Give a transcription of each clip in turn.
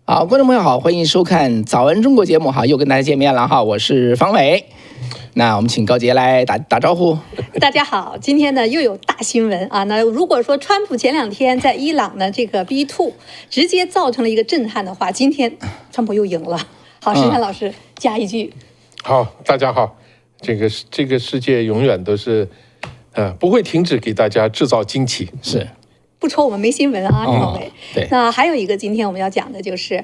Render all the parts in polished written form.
好，观众朋友好，欢迎收看《早安中国》节目哈，又跟大家见面了哈，我是方伟。那我们请高杰来打招呼。大家好，今天呢又有大新闻啊。那如果说川普前2天在伊朗的这个 B2 直接造成了一个震撼的话，今天川普又赢了。好，石山老师加一句。好，大家好，这个世界永远都是，不会停止给大家制造惊奇。是。不愁我们没新闻啊，陈伟。对。那还有一个，今天我们要讲的就是，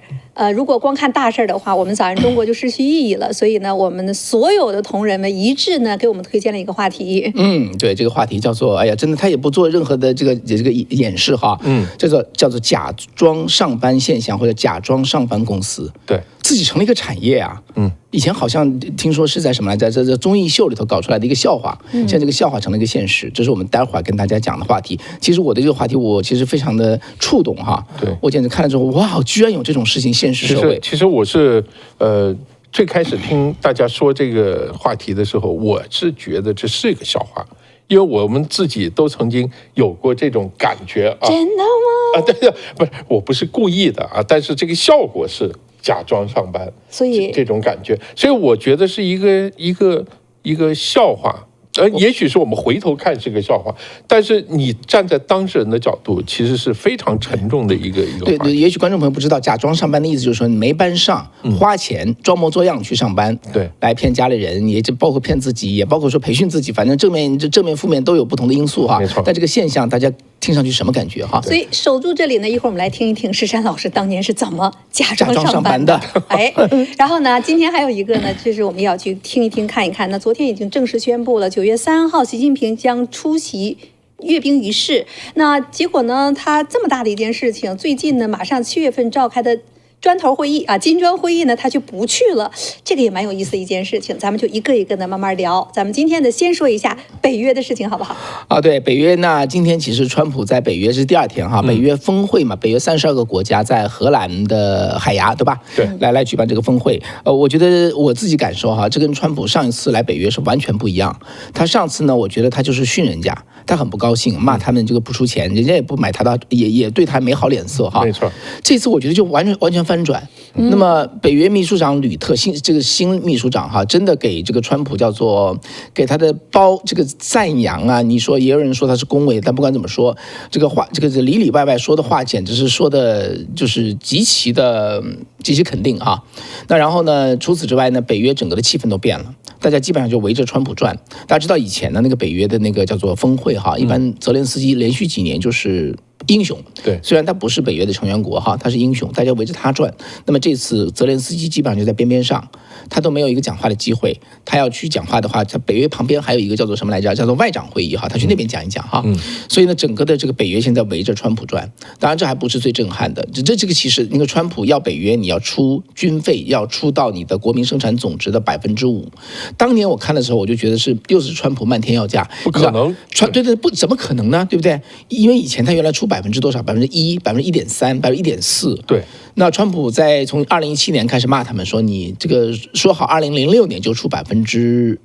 如果光看大事的话，我们早安中国就失去意义了。所以呢，我们的所有的同仁们一致呢，给我们推荐了一个话题。对，这个话题叫做，哎呀，真的，他也不做任何的这个演示哈。叫做假装上班现象或者假装上班公司。对。自己成了一个产业啊。以前好像听说是在什么来着，在这综艺秀里头搞出来的一个笑话，现在这个笑话成了一个现实，这是我们待会儿跟大家讲的话题。其实我对这个话题我其实非常的触动哈，对，我简直看了之后，哇，居然有这种事情现实社会。其实我是最开始听大家说这个话题的时候，我是觉得这是一个笑话，因为我们自己都曾经有过这种感觉啊。真的吗？对，我不是故意的啊，但是这个效果是假装上班，所以这种感觉，所以我觉得是一个笑话。也许是我们回头看是个笑话，但是你站在当事人的角度，其实是非常沉重的一个话题。对，也许观众朋友不知道，假装上班的意思就是说你没班上，花钱装模作样去上班，对，来骗家里人，也就包括骗自己，也包括说培训自己，反正正面负面都有不同的因素哈。没错。但这个现象大家听上去什么感觉哈？所以守住这里呢，一会儿我们来听一听石山老师当年是怎么假装上班的。哎，然后呢，今天还有一个呢，就是我们要去听一听看一看。那昨天已经正式宣布了，9月3号习近平将出席阅兵仪式。那结果呢，他这么大的一件事情，最近呢马上7月份召开的砖头会议啊，金砖会议呢，他就不去了，这个也蛮有意思的一件事情，咱们就一个一个的慢慢聊。咱们今天呢，先说一下北约的事情，好不好？啊，对，北约那今天其实川普在北约是第2天哈，北约峰会嘛，北约32个国家在荷兰的海牙，对吧？对，来举办这个峰会。我觉得我自己感受哈，这跟川普上一次来北约是完全不一样。他上次呢，我觉得他就是训人家，他很不高兴，骂他们这个不出钱，人家也不买他的，也对他没好脸色哈。没错，这次我觉得就完全翻转。那么北约秘书长吕特新秘书长哈，真的给这个川普叫做给他的这个赞扬啊。你说也有人说他是恭维，但不管怎么说，这个话里外说的话，简直是说的就是极其肯定啊。那然后呢，除此之外呢，北约整个的气氛都变了，大家基本上就围着川普转。大家知道以前的那个北约的那个叫做峰会哈，一般泽连斯基连续几年就是英雄，对，虽然他不是北约的成员国哈，他是英雄，大家围着他转。那么这次泽连斯基基本上就在边上，他都没有一个讲话的机会。他要去讲话的话，在北约旁边还有一个叫做什么来着？叫做外长会议哈，他去那边讲一讲哈。所以呢，整个的这个北约现在围着川普转。当然，这还不是最震撼的，这个其实那个川普要北约，你要出军费，要出到你的国民生产总值的5%。当年我看的时候，我就觉得又是川普漫天要价，不可能。对，不怎么可能呢？对不对？因为以前他原来出多少1%、1.3%、1.4%。对。那川普从2017年开始骂他们说，你这个说好2006年就出2%，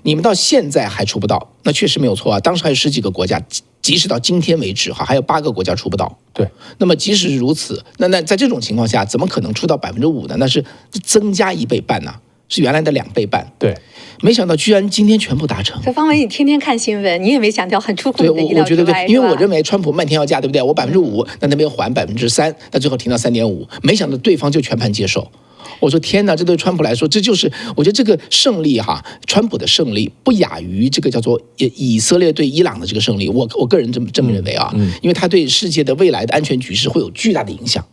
你们到现在还出不到，那确实没有错啊。当时还有10几个国家，即使到今天为止哈，还有8个国家出不到。对。那么即使如此，那在这种情况下，怎么可能出到5%呢？那是增加1倍半呐，是原来的2倍半。对。没想到居然今天全部达成。这方伟，你天天看新闻，你也没想到很出乎你的意料之外。对，因为我认为川普漫天要价，对不对？我5%，那边还3%，那最后停到3.5%，没想到对方就全盘接受。我说天哪，这对川普来说，这就是我觉得这个胜利哈，川普的胜利不亚于这个叫做以色列对伊朗的这个胜利。我个人这么认为啊，因为他对世界的未来的安全局势会有巨大的影响。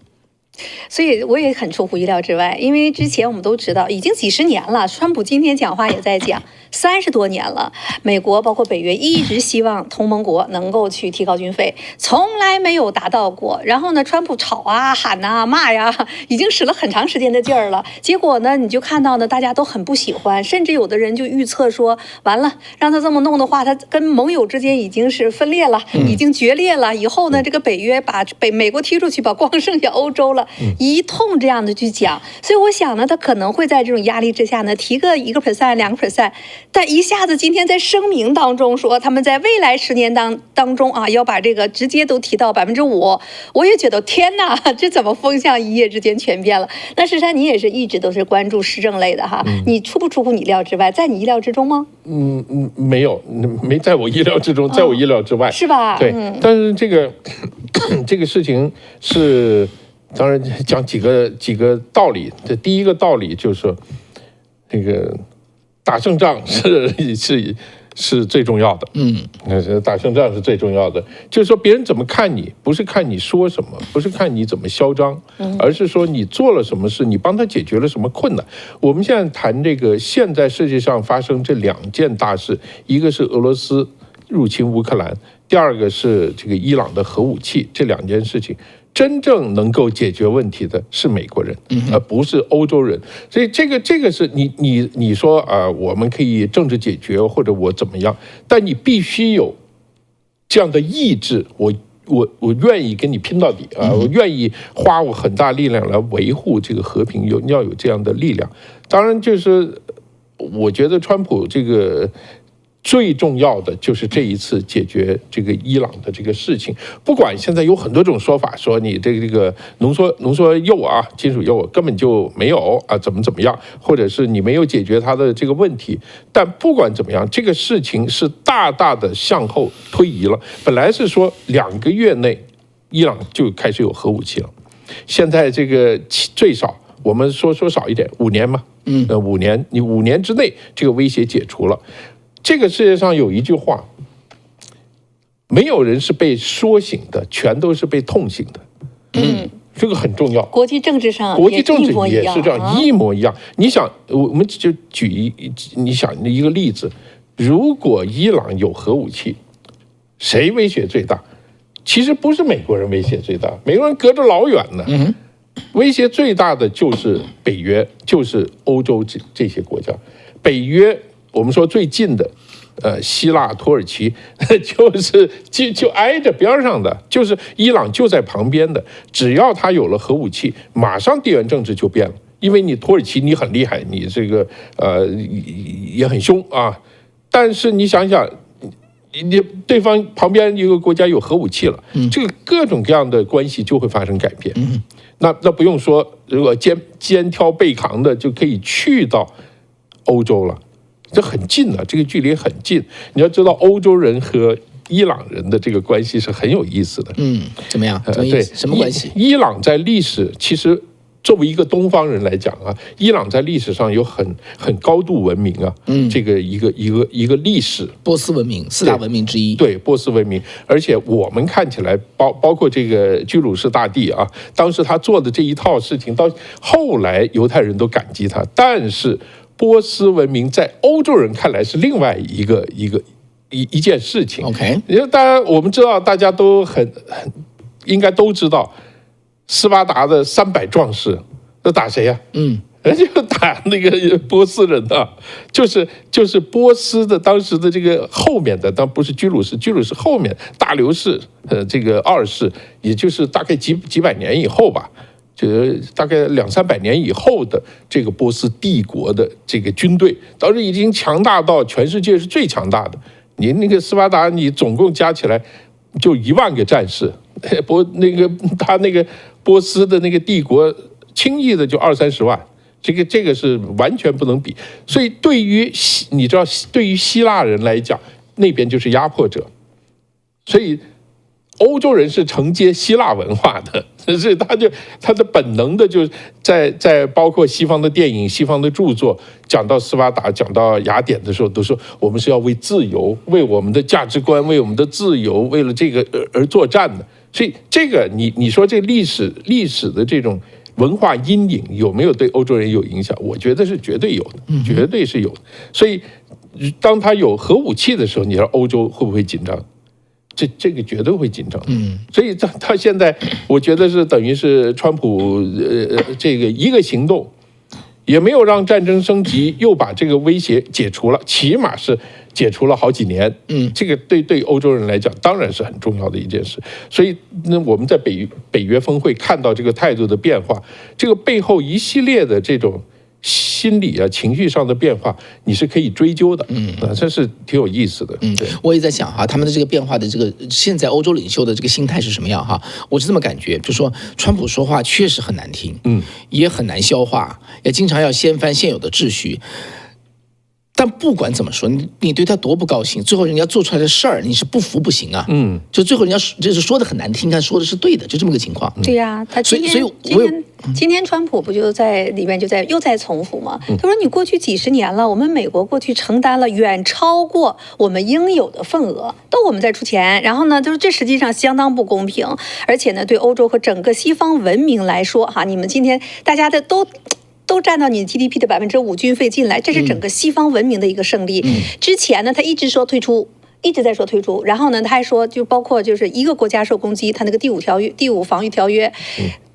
所以我也很出乎意料之外，因为之前我们都知道，已经几十年了，川普今天讲话也在讲，30多年了，美国包括北约一直希望同盟国能够去提高军费，从来没有达到过。然后呢，川普吵啊、喊啊、骂呀，已经使了很长时间的劲儿了。结果呢，你就看到呢，大家都很不喜欢，甚至有的人就预测说，完了，让他这么弄的话，他跟盟友之间已经是分裂了，已经决裂了。以后呢，这个北约把美国踢出去，把光剩下欧洲了。一通这样的去讲，所以我想呢，他可能会在这种压力之下呢，提个1%、2%，但一下子今天在声明当中说，他们在未来10年当中啊，要把这个直接都提到5%，我也觉得天哪，这怎么风向一夜之间全变了？那石山，你也是一直都是关注时政类的哈，你出不出乎你意料之外？在你意料之中吗？没有，没在我意料之中，在我意料之外，是吧？对，但是这个事情是，当然讲几个道理。这第一个道理就是，这个打胜仗是最重要的。打胜仗是最重要的。就是说，别人怎么看你，不是看你说什么，不是看你怎么嚣张，而是说你做了什么事，你帮他解决了什么困难。我们现在谈这个，现在世界上发生这2件大事，一个是俄罗斯入侵乌克兰，第二个是这个伊朗的核武器，这2件事情。真正能够解决问题的是美国人，而不是欧洲人。所以这个是你说啊，我们可以政治解决或者我怎么样，但你必须有这样的意志，我愿意跟你拼到底啊，我愿意花我很大力量来维护这个和平，要有这样的力量。当然，就是我觉得川普这个。最重要的就是这一次解决这个伊朗的这个事情，不管现在有很多种说法，说你这个浓缩铀啊，金属铀根本就没有啊，怎么样，或者是你没有解决它的这个问题。但不管怎么样，这个事情是大大的向后推移了。本来是说2个月内伊朗就开始有核武器了，现在这个最少我们说少一点，5年嘛，5年，你5年之内这个威胁解除了。这个世界上有一句话，没有人是被说醒的，全都是被痛醒的。这个很重要。国际政治上，国际政治也是这样，一模一样。你想，我们就举你想一个例子，如果伊朗有核武器，谁威胁最大？其实不是美国人威胁最大，美国人隔着老远呢。威胁最大的就是北约，就是欧洲这些国家。北约。我们说最近的，希腊、土耳其，就挨着边上的，就是伊朗就在旁边的。只要他有了核武器，马上地缘政治就变了。因为你土耳其你很厉害，你这个也很凶啊，但是你想想，你对方旁边一个国家有核武器了，这个各种各样的关系就会发生改变。那不用说，如果肩挑背扛的就可以去到欧洲了。这很近了，这个距离很近。你要知道，欧洲人和伊朗人的这个关系是很有意思的。怎么样？对，什么关系？伊朗在历史其实作为一个东方人来讲啊，伊朗在历史上有很高度文明啊。这个一个历史。波斯文明4大文明之一。对，波斯文明。而且我们看起来，包括这个居鲁士大帝啊，当时他做的这一套事情，到后来犹太人都感激他，但是。波斯文明在欧洲人看来是另外一件事情。OK， 因为我们知道，大家都应该都知道，斯巴达的300壮士，那打谁呀？人家打那个波斯人的，就是波斯的当时的这个后面的，当然不是居鲁士后面大流士，这个2世，也就是大概几百年以后吧。大概200-300年以后的这个波斯帝国的这个军队，当时已经强大到全世界是最强大的。你那个斯巴达，你总共加起来就1万个战士，他那个波斯的那个帝国，轻易的就20-30万，这个是完全不能比。所以你知道，对于希腊人来讲，那边就是压迫者，所以。欧洲人是承接希腊文化的，所以他的本能的就在包括西方的电影、西方的著作，讲到斯巴达、讲到雅典的时候，都说我们是要为自由、为我们的价值观、为我们的自由、为了这个而作战的。所以这个你说这历史的这种文化阴影有没有对欧洲人有影响？我觉得是绝对有的，绝对是有的。所以当他有核武器的时候，你说欧洲会不会紧张？这个绝对会紧张，所以他现在我觉得是等于是川普这个一个行动，也没有让战争升级，又把这个威胁解除了，起码是解除了好几年。这个对欧洲人来讲当然是很重要的一件事。所以我们在北约峰会看到这个态度的变化，这个背后一系列的这种心理啊、情绪上的变化，你是可以追究的。这是挺有意思的。对，我也在想哈，他们的这个变化的这个现在欧洲领袖的这个心态是什么样哈？我是这么感觉，就说川普说话确实很难听，也很难消化，也经常要掀翻现有的秩序。但不管怎么说，你对他多不高兴，最后人家做出来的事儿，你是不服不行啊。就最后人家就是说的很难听，但说的是对的，就这么个情况。对呀，他今天川普不就在里面又在重复吗？他说你过去几十年了，我们美国过去承担了远超过我们应有的份额，都我们在出钱，然后呢，就是这实际上相当不公平，而且呢，对欧洲和整个西方文明来说，哈，你们今天大家的都占到你 GDP 的5%军费进来，这是整个西方文明的一个胜利。之前呢，他一直说退出，一直在说退出，然后呢，他还说就包括就是一个国家受攻击，他那个第五防御条约，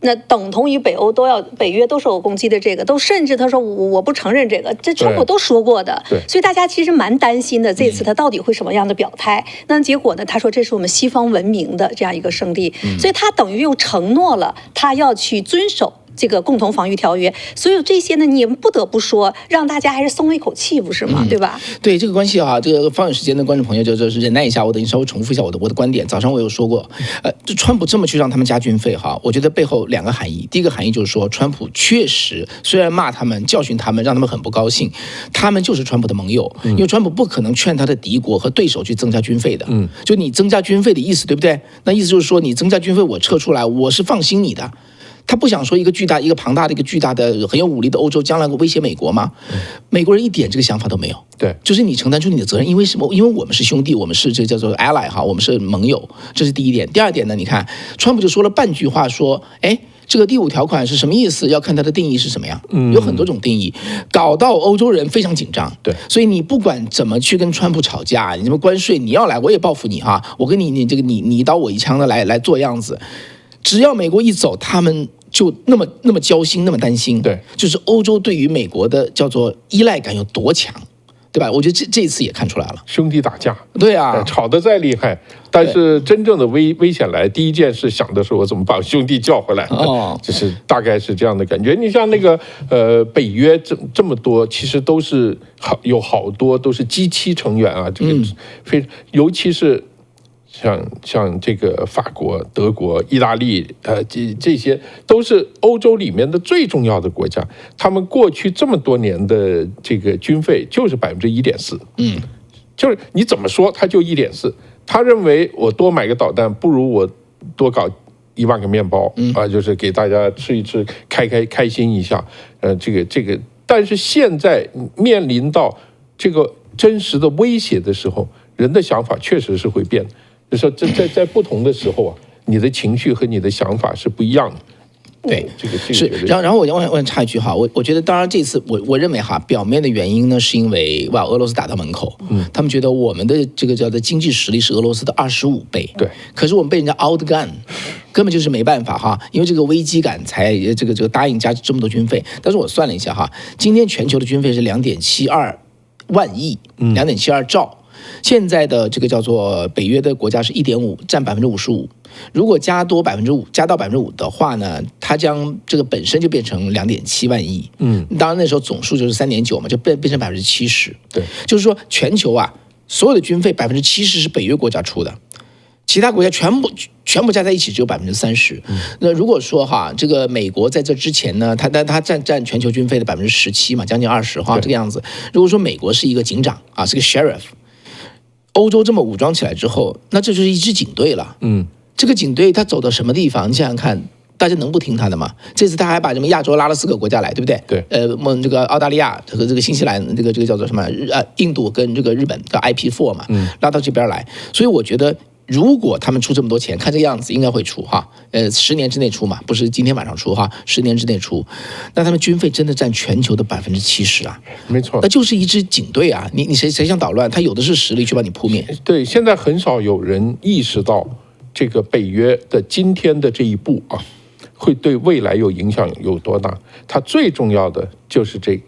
那等同于北约都受攻击的这个，都甚至他说我不承认这个，这川普都说过的。所以大家其实蛮担心的，这次他到底会什么样的表态？那结果呢？他说这是我们西方文明的这样一个胜利，所以他等于又承诺了他要去遵守这个共同防御条约，所有这些呢，你也不得不说，让大家还是松了一口气，不是吗？对吧？对这个关系啊，这个方有时间的观众朋友就是忍耐一下，我等于稍微重复一下我的观点。早上我有说过，就川普这么去让他们加军费哈，我觉得背后2个含义。第一个含义就是说，川普确实虽然骂他们、教训他们，让他们很不高兴，他们就是川普的盟友，因为川普不可能劝他的敌国和对手去增加军费的。就你增加军费的意思，对不对？那意思就是说，你增加军费，我撤出来，我是放心你的。他不想说一个庞大的、巨大的、很有武力的欧洲将来会威胁美国吗？美国人一点这个想法都没有。对，就是你承担出你的责任，因为什么？因为我们是兄弟，我们是这叫做 ally 哈，我们是盟友，这是第一点。第二点呢，你看川普就说了半句话，说，哎，这个第5条款是什么意思？要看它的定义是什么样，有很多种定义，搞到欧洲人非常紧张。对，所以你不管怎么去跟川普吵架，你什么关税你要来，我也报复你哈，我跟你这个你一刀我一枪的来做样子，只要美国一走，他们就那么焦心，那么担心。对，就是欧洲对于美国的叫做依赖感有多强，对吧？我觉得这一次也看出来了，兄弟打架，对啊，吵得再厉害，但是真正的危险来，第一件事想的是我怎么把兄弟叫回来。就是大概是这样的感觉。你像那个北约这么多，其实都是有好多都是G7成员啊，这个尤其是。像这个法国、德国、意大利，这些都是欧洲里面的最重要的国家。他们过去这么多年的这个军费就是1.4%，就是你怎么说他就1.4%。他认为我多买个导弹不如我多搞1万个面包啊，就是给大家吃一吃，开心一下。这个，但是现在面临到这个真实的威胁的时候，人的想法确实是会变的。就是说在不同的时候啊，你的情绪和你的想法是不一样的。对，这个是。然后我插一句哈，我觉得当然这次我认为哈，表面的原因呢是因为俄罗斯打到门口，他们觉得我们的这个叫做经济实力是俄罗斯的25倍，对。可是我们被人家 outgun， 根本就是没办法哈，因为这个危机感才这个答应加这么多军费。但是我算了一下哈，今天全球的军费是2.72万亿，2.72兆。现在的这个叫做北约的国家是1.5%，占55%。如果加到5%的话呢，它将这个本身就变成2.7万亿。当然那时候总数就是3.9嘛，就变成70%。对，就是说全球啊，所有的军费70%是北约国家出的，其他国家全部加在一起只有30%。那如果说哈，这个美国在这之前呢，它占全球军费的17%嘛，将近20%哈，这个样子。如果说美国是一个警长啊，是个 sheriff。欧洲这么武装起来之后，那这就是一支警队了。这个警队他走到什么地方，你想想看，大家能不听他的吗？这次他还把什么亚洲拉了4个国家来，对不对？对。这个澳大利亚和这个新西兰，这个叫做什么？印度跟这个日本叫 IP4 嘛，拉到这边来。所以我觉得，如果他们出这么多钱，看这个样子应该会出哈。10年之内出嘛，不是今天晚上出哈，10年之内出，那他们军费真的占全球的70%啊，没错，那就是一支警队啊，你谁想捣乱，他有的是实力去把你扑灭。对，现在很少有人意识到这个北约的今天的这一步啊，会对未来有影响有多大。它最重要的就是这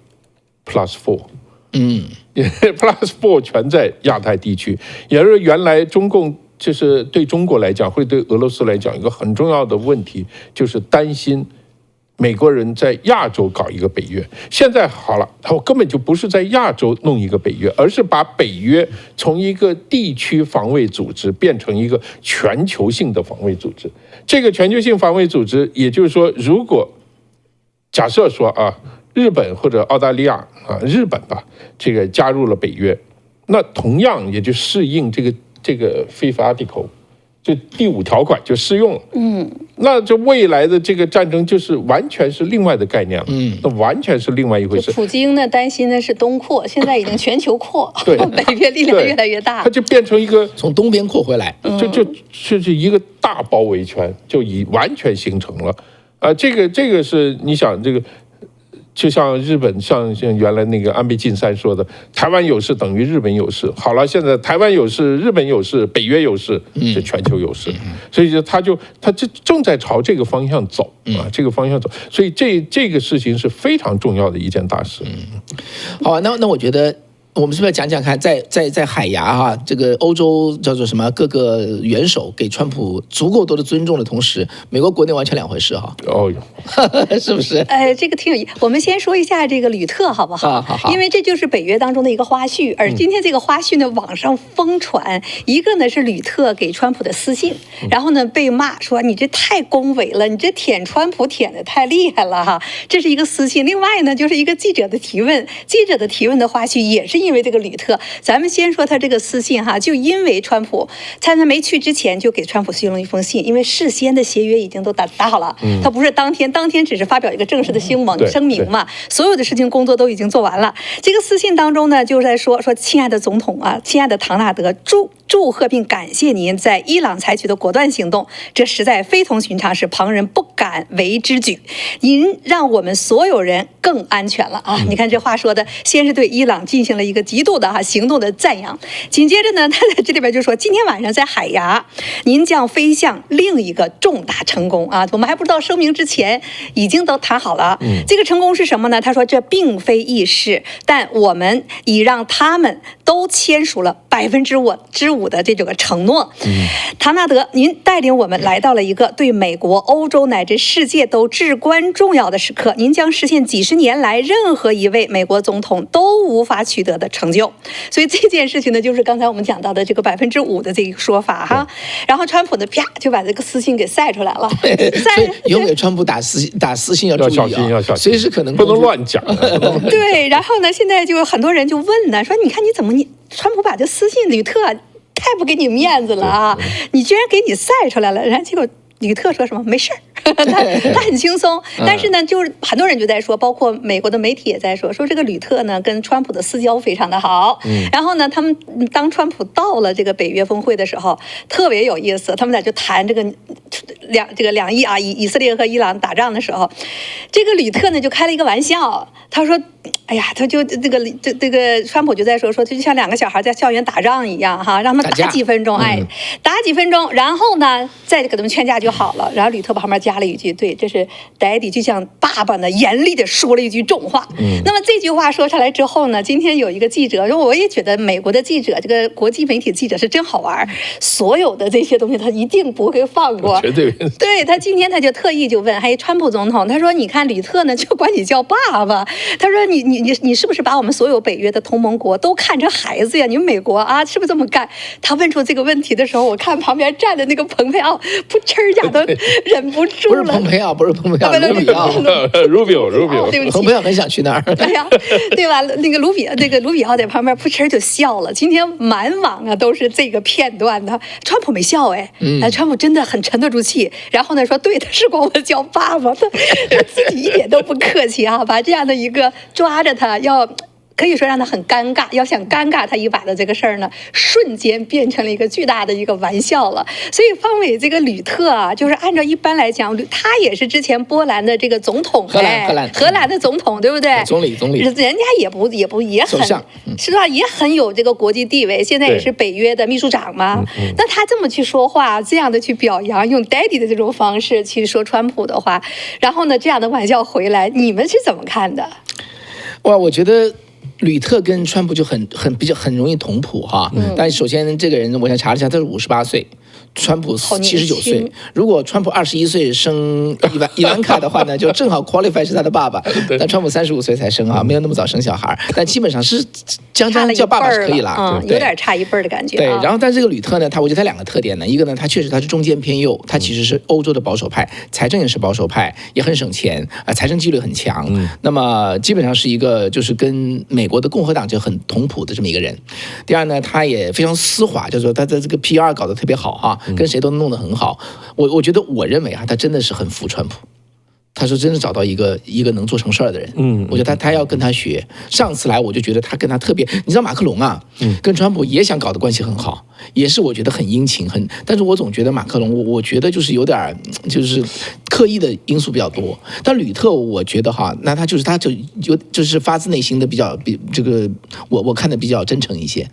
+4。+4 全在亚太地区，也是原来中共。就是对中国来讲，会对俄罗斯来讲一个很重要的问题，就是担心美国人在亚洲搞一个北约。现在好了，他根本就不是在亚洲弄一个北约，而是把北约从一个地区防卫组织变成一个全球性的防卫组织。这个全球性防卫组织，也就是说，如果假设说啊，日本或者澳大利亚啊，日本吧，这个加入了北约，那同样也就适应这个 Fifth Article。就第5条款就适用了，那这未来的这个战争就是完全是另外的概念了，那完全是另外一回事。普京呢担心的是东扩，现在已经全球扩，对，北约力量越来越大，它就变成一个从东边扩回来，就是一个大包围圈，就已完全形成了，这个是你想这个。就像日本，像原来那个安倍晋三说的，台湾有事等于日本有事。好了，现在台湾有事，日本有事，北约有事，就全球有事。所以他正在朝这个方向走啊，这个方向走。所以这个事情是非常重要的一件大事。好，那我觉得。我们是不是要讲讲看，在海牙哈，这个欧洲叫做什么？各个元首给川普足够多的尊重的同时，美国国内完全两回事哈。哦哟，是不是？这个挺有意思。我们先说一下这个吕特好不好？好。因为这就是北约当中的一个花絮，而今天这个花絮呢，网上疯传，一个呢是吕特给川普的私信，然后呢被骂说你这太恭维了，你这舔川普舔的太厉害了哈，这是一个私信。另外呢，就是一个记者的提问，记者的提问的花絮也是。因为这个吕特，咱们先说他这个私信哈，就因为川普在他没去之前就给川普写了一封信，因为事先的协约已经都打好了，他不是当天只是发表一个正式的声明嘛，所有的事情工作都已经做完了。这个私信当中呢，就是在说亲爱的总统啊，亲爱的唐纳德，祝贺并感谢您在伊朗采取的果断行动，这实在非同寻常，是旁人不敢为之举。您让我们所有人更安全了啊！你看这话说的，先是对伊朗进行了一个极度的行动的赞扬，紧接着呢，他在这里边就说，今天晚上在海牙，您将飞向另一个重大成功啊！我们还不知道声明之前已经都谈好了，这个成功是什么呢？他说这并非易事，但我们已让他们都签署了5%的这个承诺。唐纳德，您带领我们来到了一个对美国、欧洲乃至世界都至关重要的时刻，您将实现几十年来任何一位美国总统都无法取得的成就。所以这件事情呢，就是刚才我们讲到的这个5%的这个说法哈。然后川普呢，啪就把这个私信给晒出来了。所以以后给川普打私信要注意要小心，随时可能不能乱讲。对，然后呢，现在就很多人就问呢，说你看你川普把这私信吕特太不给你面子了啊！你居然给你晒出来了，然后结果吕特说什么没事儿，他很轻松。但是呢，就是很多人就在说，包括美国的媒体也在说这个吕特呢跟川普的私交非常的好。然后呢，他们当川普到了这个北约峰会的时候，特别有意思，他们俩就谈这个两伊啊，以色列和伊朗打仗的时候，这个吕特呢就开了一个玩笑，他说。哎呀，他就这个川普就在说，就像2个小孩在校园打仗一样哈，让他们打几分钟，打几分钟，然后呢再给他们劝架就好了。然后吕特旁边加了一句，对，这是 Daddy 就像爸爸呢严厉的说了一句重话。那么这句话说出来之后呢，今天有一个记者，我也觉得美国的记者，这个国际媒体记者是真好玩，所有的这些东西他一定不会放过，绝对。对，他今天他就特意就问，川普总统，他说你看吕特呢就管你叫爸爸，他说你是不是把我们所有北约的同盟国都看成孩子呀？你们美国啊，是不是这么干？他问出这个问题的时候，我看旁边站的那个蓬佩奥，噗嗤一下都忍不住了。不是蓬佩奥，Rubio，对不起，蓬佩奥很想去那儿。哎呀，对吧？那个卢比奥在旁边噗嗤就笑了。今天满网啊都是这个片段的，川普没笑川普真的很沉得住气。然后呢说，对，他是管我叫爸爸，他自己一点都不客气啊，把这样的一个抓着他要可以说让他很尴尬，要想尴尬他一把的这个事儿呢，瞬间变成了一个巨大的一个玩笑了。所以方伟这个吕特啊，就是按照一般来讲，他也是之前波兰的这个总统，荷兰的总统，对不对？总理，人家也很是吧？也很有这个国际地位，现在也是北约的秘书长嘛。那他这么去说话，这样的去表扬，用 Daddy 的这种方式去说川普的话，然后呢，这样的玩笑回来，你们是怎么看的？哇，我觉得吕特跟川普就很容易同谱哈。但首先这个人我想查了一下，他是58岁，川普79岁，如果川普21岁生伊万卡的话呢，就正好 qualify 是他的爸爸。但川普35岁才生啊，没有那么早生小孩，但基本上是将叫爸爸是可以啦，有点差一辈儿的感觉。对，然后但这个吕特呢，我觉得他两个特点呢，一个呢，他确实他是中间偏右，他其实是欧洲的保守派，财政也是保守派，也很省钱啊，财政纪律很强。那么基本上是一个就是跟美国的共和党就很同谱的这么一个人。第二呢，他也非常丝滑，就是说他的这个 PR 搞得特别好啊。跟谁都弄得很好，我认为啊，他真的是很服川普。他说真的找到一个能做成事儿的人，我觉得他要跟他学。上次来我就觉得他跟他特别，你知道马克龙啊，跟川普也想搞的关系很好，也是我觉得很殷勤但是我总觉得马克龙，我觉得就是有点就是刻意的因素比较多。但吕特我觉得哈，那他就是发自内心的这个我看的比较真诚一些，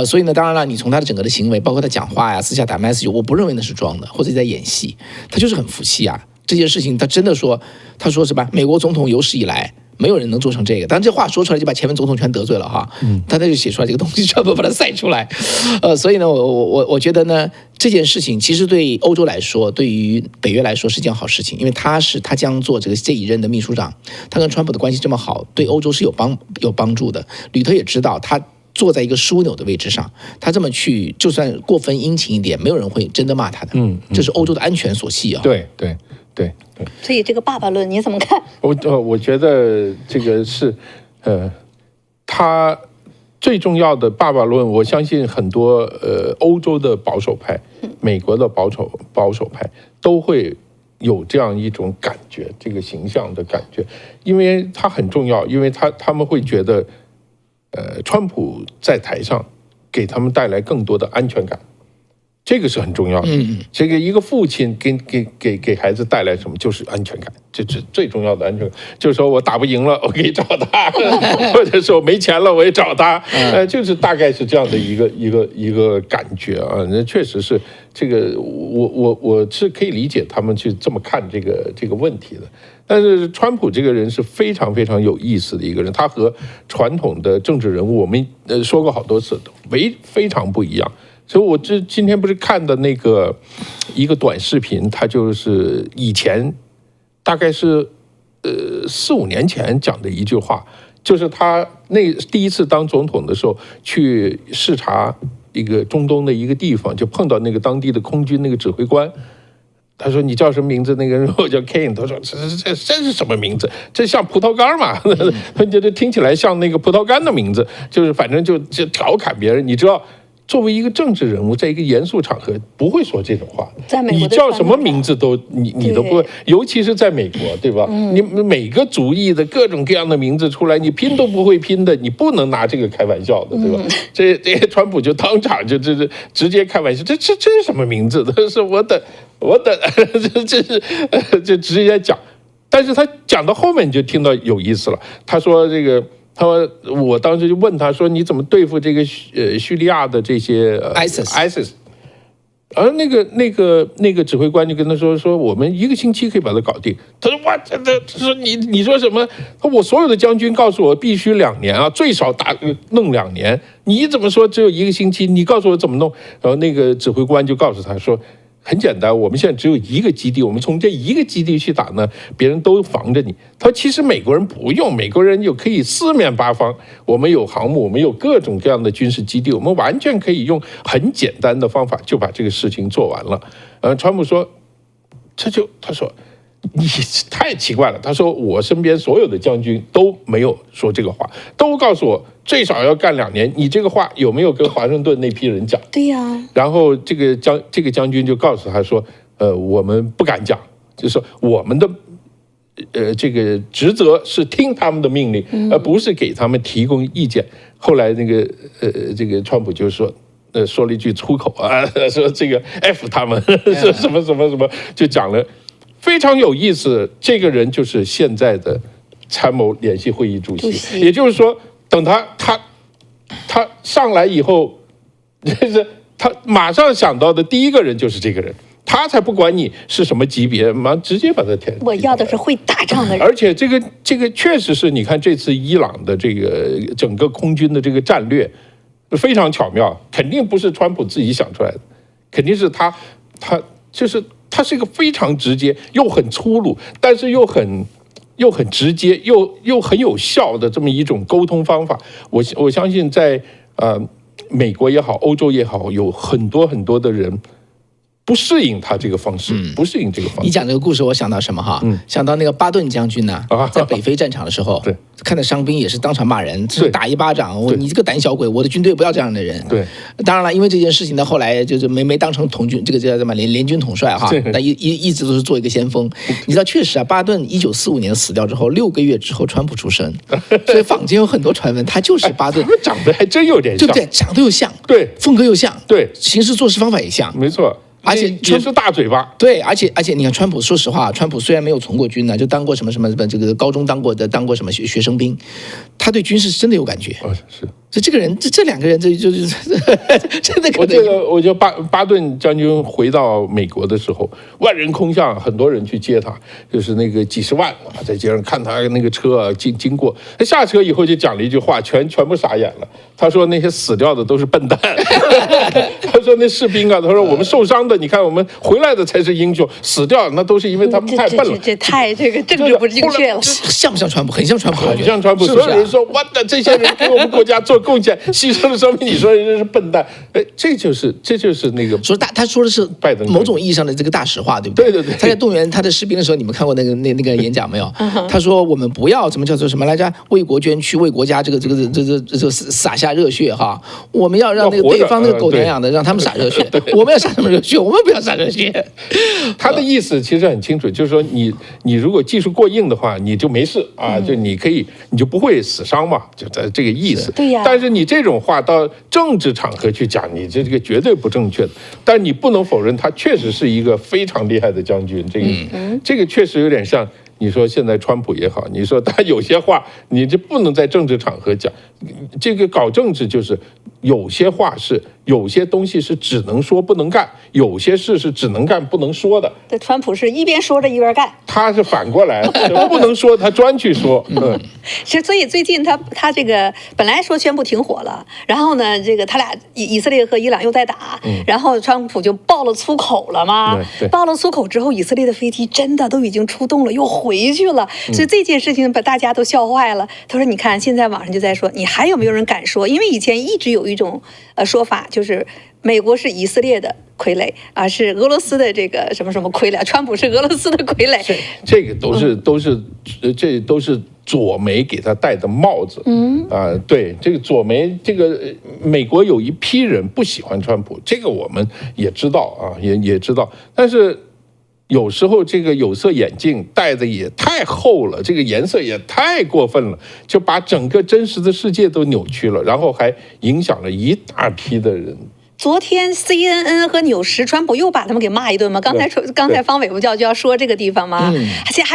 所以呢，当然了，你从他的整个的行为，包括他讲话呀、私下打 message， 我不认为那是装的，或者在演戏，他就是很服气啊。这件事情他真的说，他说是吧？美国总统有史以来没有人能做成这个，当然这话说出来就把前面总统全得罪了哈。他就写出来这个东西，全部把它晒出来。所以呢，我觉得呢，这件事情其实对欧洲来说，对于北约来说是件好事情，因为他将做这一任的秘书长，他跟川普的关系这么好，对欧洲是有帮助的。吕特也知道他坐在一个枢纽的位置上，他这么去，就算过分殷勤一点，没有人会真的骂他的。这是欧洲的安全所系啊。对，所以这个爸爸论你怎么看？我觉得这个是，他最重要的爸爸论，我相信很多欧洲的保守派、美国的保守派都会有这样一种感觉，这个形象的感觉，因为他很重要，因为他们会觉得，川普在台上给他们带来更多的安全感。这个是很重要的。这个一个父亲给孩子带来什么，就是安全感，这是最重要的安全感。就是说我打不赢了，我可以找他，或者说我没钱了，我也找他。就是大概是这样的一个感觉啊。那确实是这个，我是可以理解他们去这么看这个问题的。但是川普这个人是非常非常有意思的一个人，他和传统的政治人物，我们说过好多次，非常不一样。所以我今天不是看的那个一个短视频，他就是以前大概是4-5年前讲的一句话，就是他第一次当总统的时候去视察一个中东的一个地方，就碰到那个当地的空军那个指挥官。他说你叫什么名字？那个人说我叫 Kane。他说这是什么名字？这像葡萄干嘛？他觉得听起来像那个葡萄干的名字，就是反正就调侃别人。你知道，作为一个政治人物，在一个严肃场合不会说这种话。你叫什么名字你都不会，尤其是在美国，对吧？你每个族裔的各种各样的名字出来，你拼都不会拼的，你不能拿这个开玩笑的，对吧？这川普就当场就直接开玩笑，这是什么名字？这是我的，这是就直接讲。但是他讲到后面你就听到有意思了，他说这个。他说：“我当时就问他说，你怎么对付这个叙利亚的这些ISIS？ 而那个指挥官就跟他说我们1个星期可以把它搞定。他说哇，说你说什么？他说我所有的将军告诉我必须2年啊，最少弄2年。你怎么说只有1个星期？你告诉我怎么弄？然后那个指挥官就告诉他说。”很简单，我们现在只有1个基地，我们从这1个基地去打呢，别人都防着你。他说其实美国人不用，美国人就可以4面8方，我们有航母，我们有各种各样的军事基地，我们完全可以用很简单的方法就把这个事情做完了。川普说，他说你太奇怪了，他说我身边所有的将军都没有说这个话，都告诉我最少要干2年。你这个话有没有跟华盛顿那批人讲？对呀。然后这个将军就告诉他说，我们不敢讲，就是说我们的这个职责是听他们的命令，而不是给他们提供意见。后来那个这个川普就说。说了一句粗口啊，说这个 F 他们说什么，就讲了。非常有意思，这个人就是现在的参谋联席会议主席，也就是说，等他上来以后，就是他马上想到的第一个人就是这个人，他才不管你是什么级别，直接把他填。我要的是会打仗的人。而且这个确实是，你看这次伊朗的这个整个空军的这个战略非常巧妙，肯定不是川普自己想出来的。肯定是他就是他是一个非常直接又很粗鲁，但是又很直接又很有效的这么一种沟通方法。我相信在美国也好，欧洲也好，有很多很多的人不适应他这个方式，不适应这个方式。你讲这个故事，我想到什么哈？想到那个巴顿将军呢，在北非战场的时候，对，看到伤兵也是当场骂人，打一巴掌，你这个胆小鬼，我的军队不要这样的人。对，当然了，因为这件事情呢，后来就是没当成统军，这个叫什么联军统帅哈，但一直都是做一个先锋。你知道，确实啊，巴顿1945年死掉之后6个月之后，川普出生，所以坊间有很多传闻，他就是巴顿。长得还真有点像，对不对？长得又像，对，风格又像，对，行事做事方法也像，没错。而且也是大嘴巴，对，而且你看，川普，说实话，川普虽然没有从过军呢，就当过什么这个高中当过什么学生兵，他对军事真的有感觉。是。这个人，这两个人，这就是真的可能。我觉得巴顿将军回到美国的时候，万人空巷，很多人去接他，就是那个几十万啊，在街上看他那个车经过，他下车以后就讲了一句话，全部傻眼了。他说那些死掉的都是笨蛋，他说那士兵啊，他说我们受伤的，你看我们回来的才是英雄，死掉那都是因为他们太笨了。这太这个政治不正确了。像不像川普？很像川普，很像川普。所有人说，哇，这些人给我们国家做贡献，牺牲了生命，你说人家是笨蛋？哎，这就是那个说他说的是拜登某种意义上的这个大实话，对不对？对。他在动员他的士兵的时候，你们看过那个演讲没有？他说我们不要怎么叫做什么来着？为国捐躯，为国家这个洒下热血哈！我们要让那个对方那个狗娘养的，让他们洒热血。我们要洒什么热血？我们不要洒热血。他的意思其实很清楚，就是说你如果技术过硬的话，你就没事啊，就你就不会死伤嘛，就在这个意思。对呀。但是你这种话到政治场合去讲，你这个绝对不正确的。但你不能否认，他确实是一个非常厉害的将军。这个确实有点像你说现在川普也好，你说他有些话你这不能在政治场合讲。这个搞政治就是有些话有些东西是只能说不能干，有些事是只能干不能说的。对，川普是一边说着一边干，他是反过来，不能说他专去说。所以最近他这个本来说宣布停火了，然后呢，这个他俩以色列和伊朗又在打，然后川普就爆了粗口了嘛。爆了粗口之后，以色列的飞机真的都已经出动了，又回去了。所以这件事情把大家都笑坏了。他说：“你看，现在网上就在说，你还有没有人敢说？因为以前一直有一种说法，就是美国是以色列的傀儡啊，是俄罗斯的这个什么什么傀儡，川普是俄罗斯的傀儡。这个都是左媒给他戴的帽子。对，这个左媒，这个美国有一批人不喜欢川普，这个我们也知道啊，也知道，但是。有时候这个有色眼镜戴的也太厚了，这个颜色也太过分了，就把整个真实的世界都扭曲了，然后还影响了一大批的人。昨天 CNN 和纽时，川普又把他们给骂一顿嘛。刚才方伟不就要说这个地方吗？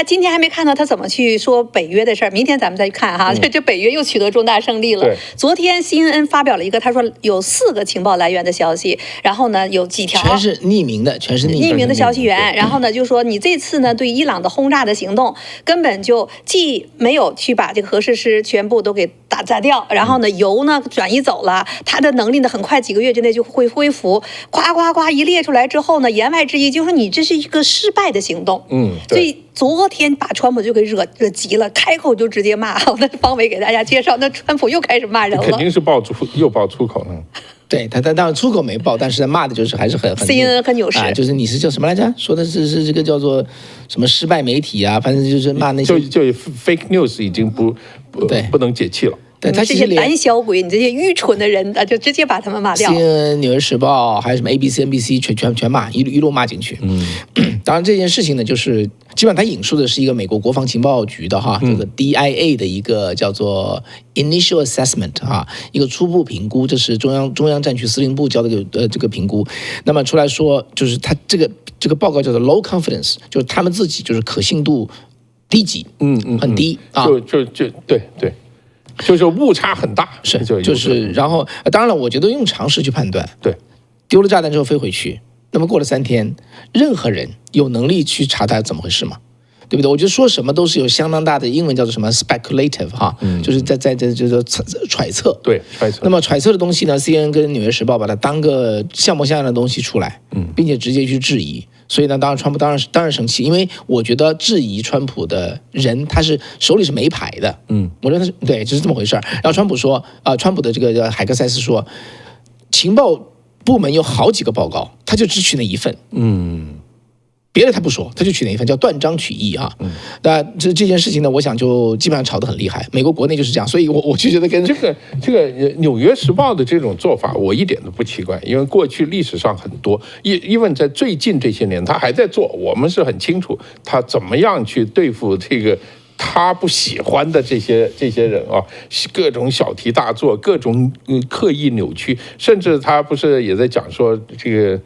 今天还没看到他怎么去说北约的事儿，明天咱们再看哈。这北约又取得重大胜利了。昨天 CNN 发表了一个，他说有4个情报来源的消息，然后呢有几条全是匿名的，匿名的消息源。然后呢就说你这次呢对伊朗的轰炸的行动根本就既没有去把这个核设施全部都给炸掉，然后呢油呢转移走了，他的能力呢很快几个月之内就会恢复，夸一列出来之后呢，言外之意就是说你这是一个失败的行动。所以昨天把川普就给惹急了，开口就直接骂。那方伟给大家介绍，那川普又开始骂人了，肯定是又爆粗口呢。对他当然粗口没爆，但是他骂的就是还是很 CNN 和纽时就是你是叫什么来着？说的是这个叫做什么失败媒体啊，反正就是骂那些就 fake news 已经不能解气了。对，他这些胆小鬼，你这些愚蠢的人，就直接把他们骂掉。CNN、纽约时报还有什么 ABC、NBC 全骂，一路骂进去。当然这件事情呢，就是基本上他引述的是一个美国国防情报局的这个 DIA 的一个叫做 Initial Assessment 一个初步评估，这是中央战区司令部交的这个评估。那么出来说，就是他这个报告叫做 Low Confidence， 就是他们自己就是可信度低级，很低啊，对。就是误差很大，然后当然了，我觉得用常识去判断，对，丢了炸弹之后飞回去，那么过了3天，任何人有能力去查他怎么回事吗？对不对？我觉得说什么都是有相当大的英文叫做什么 speculative 哈，就是在就是揣测。对，揣测。那么揣测的东西呢 ，CNN 跟《纽约时报》把它当个像模像样的东西出来，并且直接去质疑。所以呢，当然川普当然生气，因为我觉得质疑川普的人他是手里是没牌的，我觉得他是对，就是这么回事儿。然后川普说，川普的这个海克塞斯说，情报部门有好几个报告，他就只取那一份，别的他不说，他就取那一份，叫断章取义啊。那这件事情呢，我想就基本上吵得很厉害。美国国内就是这样，所以我就觉得跟这个《纽约时报》的这种做法，我一点都不奇怪，因为过去历史上很多，even在最近这些年，他还在做，我们是很清楚他怎么样去对付这个他不喜欢的这些人啊，各种小题大做，各种刻意扭曲，甚至他不是也在讲说这个。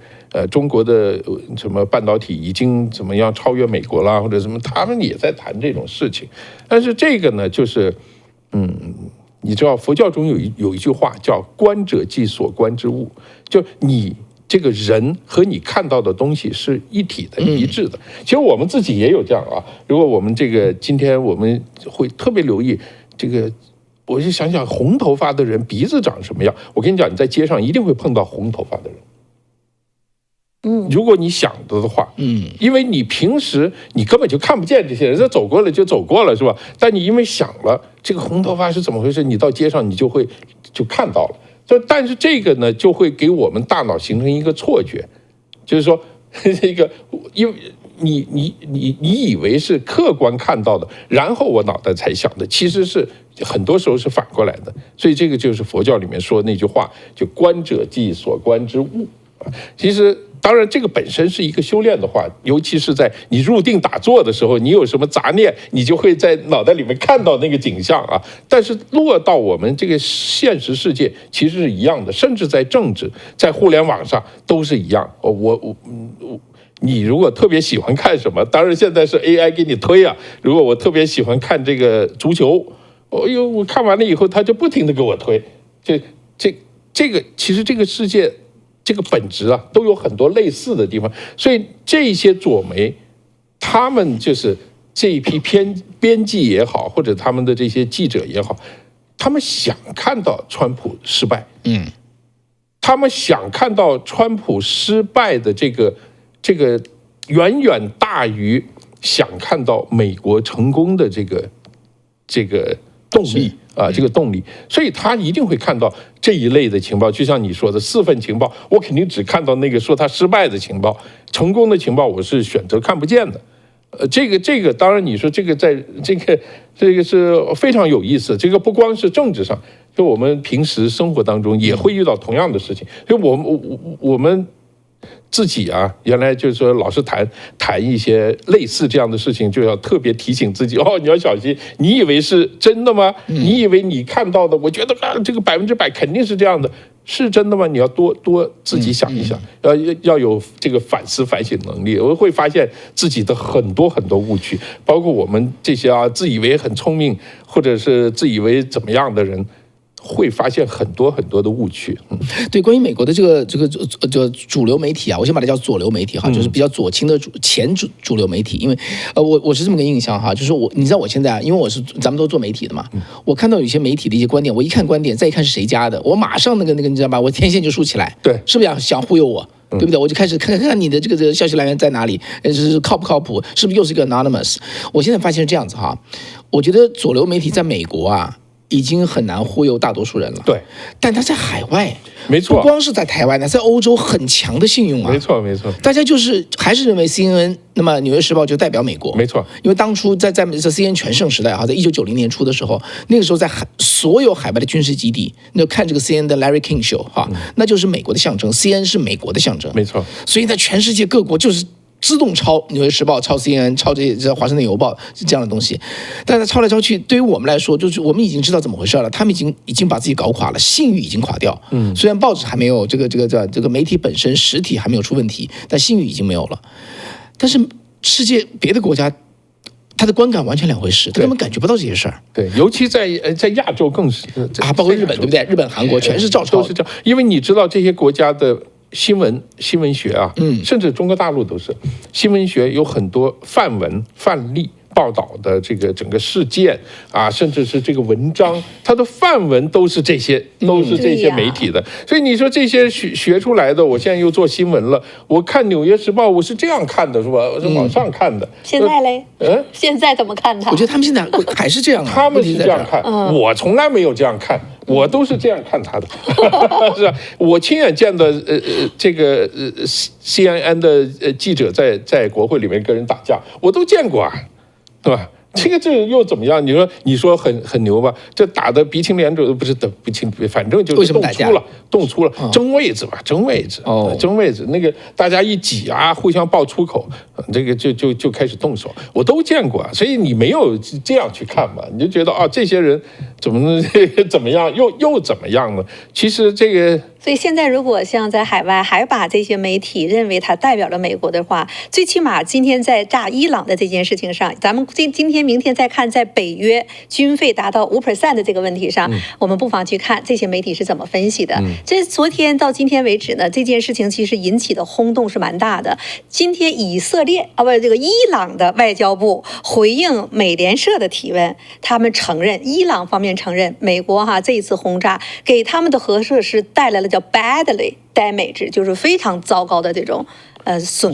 中国的什么半导体已经怎么样超越美国啦，或者什么，他们也在谈这种事情。但是这个呢，就是，你知道佛教中有一句话叫“观者即所观之物”，就你这个人和你看到的东西是一体的、一致的。其实我们自己也有这样啊。如果我们今天我们会特别留意这个。我就想想红头发的人鼻子长什么样。我跟你讲，你在街上一定会碰到红头发的人。如果你想的话，因为你平时你根本就看不见这些人，这走过了就走过了，是吧？但你因为想了这个红头发是怎么回事，你到街上你就看到了。但是这个呢，就会给我们大脑形成一个错觉，就是说这个，因为你以为是客观看到的，然后我脑袋才想的，其实是很多时候是反过来的。所以这个就是佛教里面说那句话，就观者即所观之物。其实当然这个本身是一个修炼的话，尤其是在你入定打坐的时候，你有什么杂念，你就会在脑袋里面看到那个景象啊。但是落到我们这个现实世界其实是一样的，甚至在政治在互联网上都是一样。你如果特别喜欢看什么，当然现在是 AI 给你推啊。如果我特别喜欢看这个足球，我看完了以后他就不停地给我推。这个其实这个世界这个本质啊，都有很多类似的地方，所以这些左媒，他们就是这一批编辑也好，或者他们的这些记者也好，他们想看到川普失败，他们想看到川普失败的这个远远大于想看到美国成功的这个动力。这个动力，所以他一定会看到这一类的情报，就像你说的4份情报，我肯定只看到那个说他失败的情报，成功的情报我是选择看不见的。这个当然你说这个在这个是非常有意思，这个不光是政治上，就我们平时生活当中也会遇到同样的事情，所以我们自己啊，原来就是说老是谈一些类似这样的事情，就要特别提醒自己你要小心。你以为是真的吗？你以为你看到的，我觉得这个100%肯定是这样的，是真的吗？你要多自己想一想，要有这个反思反省能力。我会发现自己的很多误区，包括我们这些自以为很聪明，或者是自以为怎么样的人。会发现很多的误区。对，关于美国的这个主流媒体啊，我先把它叫左流媒体哈，就是比较左倾的前主流媒体。因为我是这么个印象哈，就是你知道我现在因为咱们都做媒体的嘛，我看到有些媒体的一些观点，我一看观点，再一看是谁家的，我马上那个你知道吧，我天线就竖起来。对，是不是想忽悠我？对不对？我就开始看你的这个消息来源在哪里，是靠不靠谱？是不是又是一个 anonymous？ 我现在发现是这样子哈，我觉得左流媒体在美国啊。已经很难忽悠大多数人了，对，但他在海外，没错，不光是在台湾呢，在欧洲很强的信用啊，没错，大家还是认为 CNN， 那么《纽约时报》就代表美国，没错，因为当初在 CNN 全盛时代在1990年初的时候，那个时候在所有海外的军事基地，那看这个 CNN 的 Larry King Show 那就是美国的象征 ，CNN 是美国的象征，没错，所以在全世界各国就是。自动抄《纽约时报》、抄 CNN、抄这《华盛顿邮报》这样的东西，但是抄来抄去，对于我们来说，就是我们已经知道怎么回事了。他们已经把自己搞垮了，信誉已经垮掉。虽然报纸还没有这个媒体本身实体还没有出问题，但信誉已经没有了。但是世界别的国家，他的观感完全两回事，他根本感觉不到这些事儿。对，尤其在亚洲更是包括日本，对不对？日本、韩国全是照抄，都是这样。因为你知道这些国家的新闻学啊，甚至中国大陆都是新闻学有很多范文范例。报道的这个整个事件啊，甚至是这个文章，它的范文都是这些媒体的。所以你说这些学出来的，我现在又做新闻了。我看《纽约时报》，我是这样看的，是吧？我是往上看的。现在嘞？现在怎么看它？我觉得他们现在还是这样啊。他们是这样看，我从来没有这样看，我都是这样看他的。是吧？我亲眼见的，这个CNN 的记者在国会里面跟人打架，我都见过啊。对吧？这又怎么样？你说很牛吧？这打得鼻青脸肿，不是的不清，反正就是动粗了，争位置吧，争位置，那个大家一挤啊，互相爆粗口，这个就开始动手，我都见过啊。所以你没有这样去看嘛，你就觉得啊，这些人怎么样，又怎么样呢？其实这个。所以现在，如果像在海外还把这些媒体认为它代表了美国的话，最起码今天在炸伊朗的这件事情上，咱们今天明天再看，在北约军费达到5%的这个问题上，我们不妨去看这些媒体是怎么分析的。这昨天到今天为止呢，这件事情其实引起的轰动是蛮大的。今天以色列这个伊朗的外交部回应美联社的提问，他们承认，伊朗方面承认，美国这一次轰炸给他们的核设施带来了叫 badly damage， 就是非常糟糕的这种损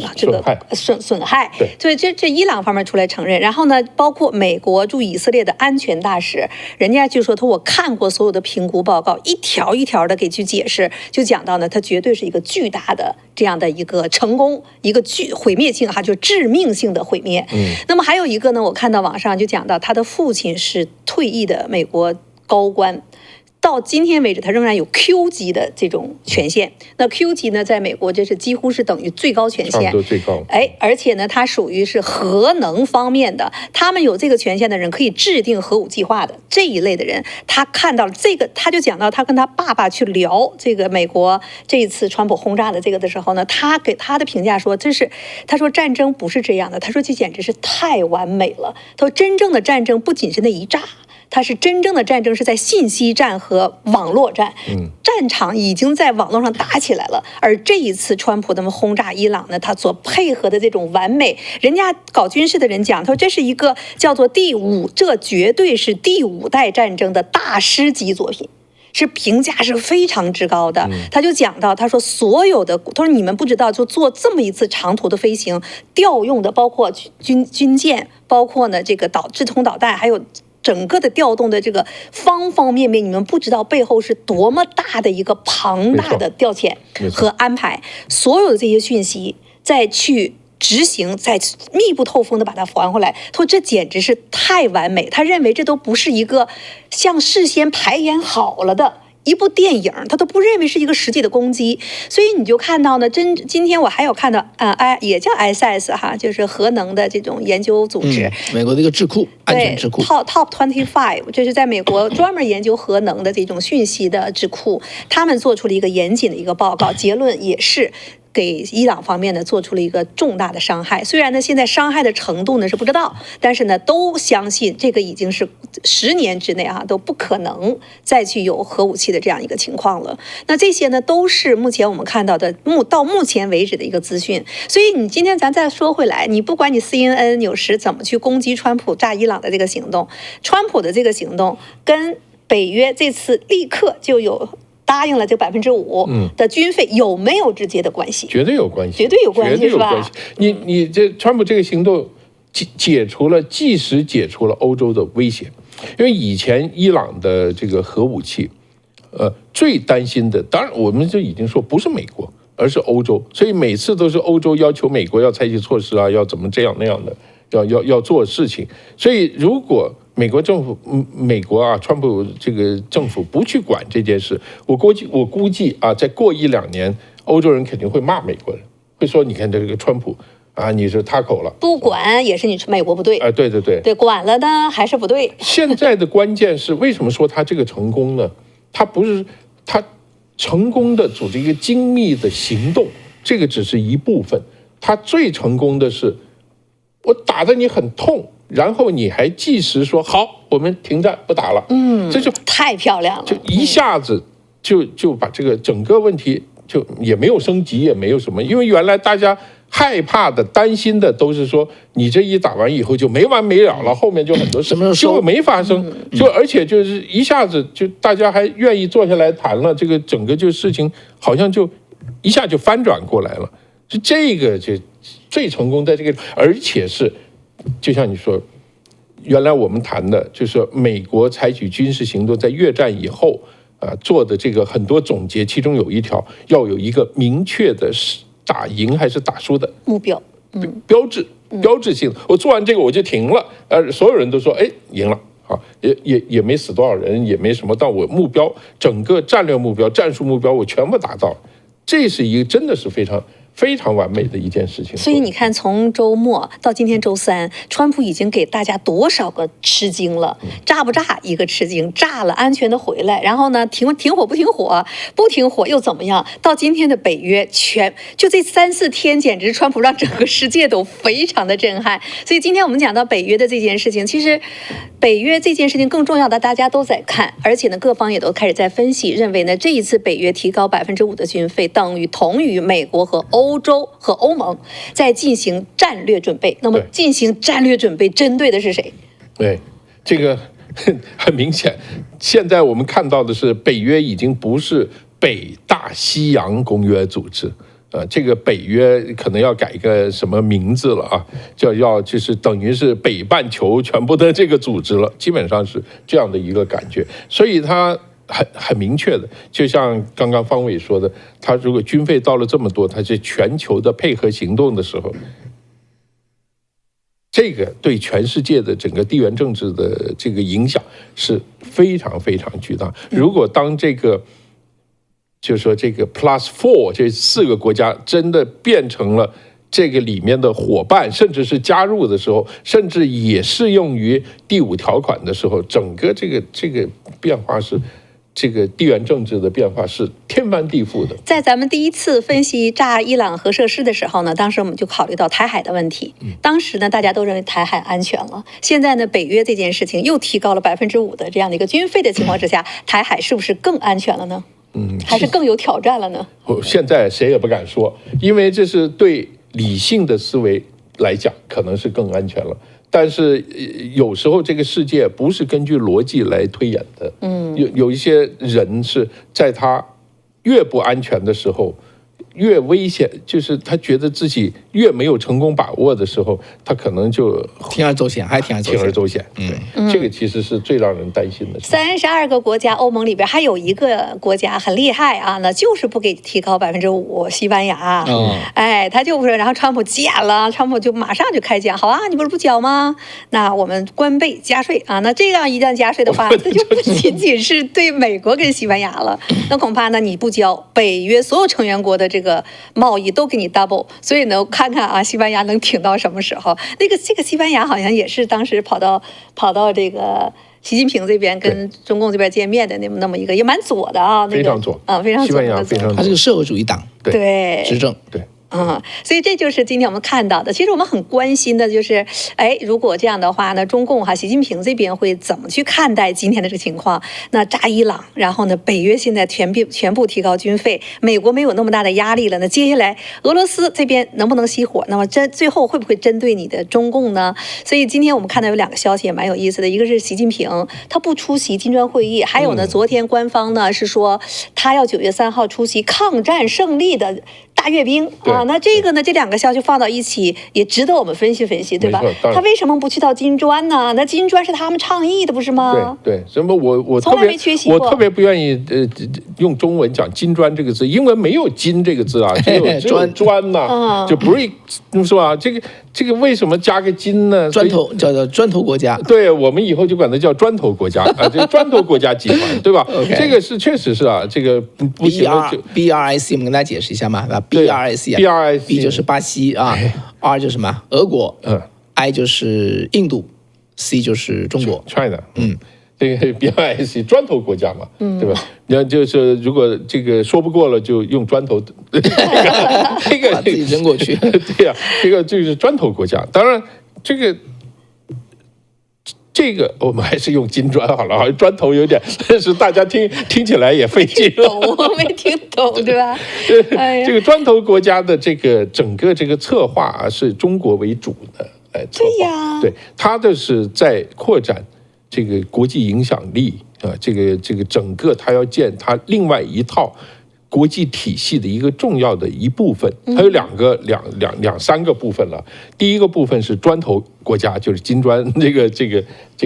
害。所以这伊朗方面出来承认，然后呢，包括美国驻以色列的安全大使，人家就说我看过所有的评估报告，一条一条的给去解释，就讲到呢，它绝对是一个巨大的这样的一个成功，一个毁灭性就致命性的毁灭。那么还有一个呢，我看到网上就讲到他的父亲是退役的美国高官。到今天为止，他仍然有 Q 级的这种权限。那 Q 级呢，在美国这是几乎是等于最高权限，最高。而且呢，它属于是核能方面的，他们有这个权限的人可以制定核武计划的这一类的人，他看到了这个，他就讲到他跟他爸爸去聊这个美国这一次川普轰炸的这个的时候呢，他给他的评价说，他说战争不是这样的，他说这简直是太完美了。他说真正的战争不仅是那一炸。它是真正的战争，是在信息战和网络战，战场已经在网络上打起来了。而这一次川普他们轰炸伊朗呢，他所配合的这种完美，人家搞军事的人讲，他说这是一个叫做这绝对是第5代战争的大师级作品。是评价是非常之高的，他就讲到，他说所有的，他说你们不知道，就做这么一次长途的飞行，调用的包括军舰，包括呢这个制空导弹，还有。整个的调动的这个方方面面，你们不知道背后是多么大的一个庞大的调遣和安排，所有的这些讯息再去执行，再密不透风的把它还回来。他说这简直是太完美，他认为这都不是一个像事先排演好了的。一部电影，他都不认为是一个实际的攻击，所以你就看到呢，今天我还有看到也叫 ISS 就是核能的这种研究组织，美国的一个智库，安全智库 Top 25，这是在美国专门研究核能的这种讯息的智库，他们做出了一个严谨的一个报告，结论也是。给伊朗方面呢做出了一个重大的伤害，虽然呢现在伤害的程度呢是不知道，但是呢都相信这个已经是10年之内都不可能再去有核武器的这样一个情况了。那这些呢都是目前我们看到的到目前为止的一个资讯。所以你今天咱再说回来，你不管你 CNN 有时怎么去攻击川普炸伊朗的这个行动，川普的这个行动跟北约这次立刻就有。答应了这5%的军费有没有直接的关系？绝对有关系，绝对有关系，是吧？你这川普这个行动即时解除了欧洲的威胁，因为以前伊朗的这个核武器，最担心的，当然我们就已经说不是美国，而是欧洲，所以每次都是欧洲要求美国要采取措施要怎么这样那样的，要做事情。所以如果美国政府，美国川普这个政府不去管这件事，我估计再过1-2年，欧洲人肯定会骂美国人，会说你看这个川普你是塌口了，不管也是你美国不对，对，管了呢还是不对。现在的关键是为什么说他这个成功呢？他不是他成功的组织一个精密的行动，这个只是一部分，他最成功的是我打得你很痛。然后你还即时说好，我们停战不打了，这就太漂亮了，就一下子就把这个整个问题就也没有升级，也没有什么，因为原来大家害怕的、担心的都是说，你这一打完以后就没完没了了，后面就很多事就没发生，而且就是一下子就大家还愿意坐下来谈了，这个整个就事情好像就一下就翻转过来了，就这个就最成功在这个，而且是就像你说。原来我们谈的就是美国采取军事行动在越战以后做的这个很多总结，其中有一条要有一个明确的打赢还是打输的目标，标志性的。我做完这个我就停了，所有人都说哎赢了啊，也没死多少人，也没什么，但我目标整个战略目标、战术目标我全部达到，这是一个真的是非常完美的一件事情。所以你看，从周末到今天周三，川普已经给大家多少个吃惊了？炸不炸一个吃惊，炸了安全的回来，然后呢停火不停火，不停火又怎么样？到今天的北约就这3-4天，简直川普让整个世界都非常的震撼。所以今天我们讲到北约的这件事情，其实北约这件事情更重要的，大家都在看，而且呢各方也都开始在分析，认为呢这一次北约提高5%的军费，同于美国和欧洲和欧盟在进行战略准备。那么进行战略准备针对的是谁？对，这个很明显，现在我们看到的是北约已经不是北大西洋公约组织，这个北约可能要改一个什么名字了啊，就是等于是北半球全部的这个组织了，基本上是这样的一个感觉，所以它很明确的，就像刚刚方伟说的，他如果军费到了这么多，他是全球的配合行动的时候，这个对全世界的整个地缘政治的这个影响是非常巨大。如果当这个就是说这个 +4这4个国家真的变成了这个里面的伙伴，甚至是加入的时候，甚至也适用于第5条款的时候，整个这个变化是。这个地缘政治的变化是天翻地覆的。在咱们第一次分析炸伊朗核设施的时候呢，当时我们就考虑到台海的问题。当时呢，大家都认为台海安全了。现在呢，北约这件事情又提高了5%的这样的一个军费的情况之下，台海是不是更安全了呢？还是更有挑战了呢？现在谁也不敢说，因为这是对理性的思维来讲，可能是更安全了。但是有时候这个世界不是根据逻辑来推演的，有一些人是在他越不安全的时候，越危险，就是他觉得自己越没有成功把握的时候，他可能就铤而走险，对，这个其实是最让人担心的。32个国家，欧盟里边还有一个国家很厉害啊，那就是不给提高5%，西班牙。哎，他就不是，然后川普急眼了，川普就马上就开讲，好啊，你不交吗？那我们关倍加税啊，那这样一旦加税的话，这就不仅仅是对美国跟西班牙了，那恐怕呢你不交，北约所有成员国的这个贸易都给你 double， 所以呢，看看啊，西班牙能挺到什么时候？这个西班牙好像也是当时跑到这个习近平这边跟中共这边见面的那么一个，也蛮左的啊，非常左啊，非常左。西班牙非常左，他是个社会主义党，对执政，对。所以这就是今天我们看到的。其实我们很关心的就是，如果这样的话呢，中共习近平这边会怎么去看待今天的这个情况？那炸伊朗，然后呢，北约现在全部提高军费，美国没有那么大的压力了。那接下来俄罗斯这边能不能熄火？那么最后会不会针对你的中共呢？所以今天我们看到有2个消息也蛮有意思的，一个是习近平他不出席金砖会议，还有呢，昨天官方呢是说他要9月3号出席抗战胜利的大阅兵啊。那这个呢，这2个消息放到一起，也值得我们分析分析，对吧？他为什么不去到金砖呢？那金砖是他们倡议的，不是吗？对，什么我从来没缺席过，我特别不愿意用中文讲金砖这个字，英文没有金这个字啊，只有砖呐，就 brick 是吧？这个为什么加个金呢？砖头叫做砖头国家，对，我们以后就管它叫砖头国家啊，这砖头国家集团，对吧？这个是确实是啊，这个不行。BRIC 我们跟大家解释一下嘛，BRIC 就是巴西啊，R 就是什么？俄国，I 就是印度 ，C 就是中国 ，China，这个 BRIC 砖头国家嘛，对吧？你看，就是如果这个说不过了，就用砖头，这个把自己扔过去，对呀，这个就是砖头国家。当然，这个我们还是用金砖好了，好像砖头有点，但是大家听起来也费劲。没听懂，对吧？这个砖头国家的这个整个这个策划啊，是中国为主的来策划。对呀，对，它的是在扩展这个国际影响力啊，这个整个它要建它另外一套国际体系的一个重要的一部分。它有两三个部分了。第一个部分是砖头国家，就是金砖这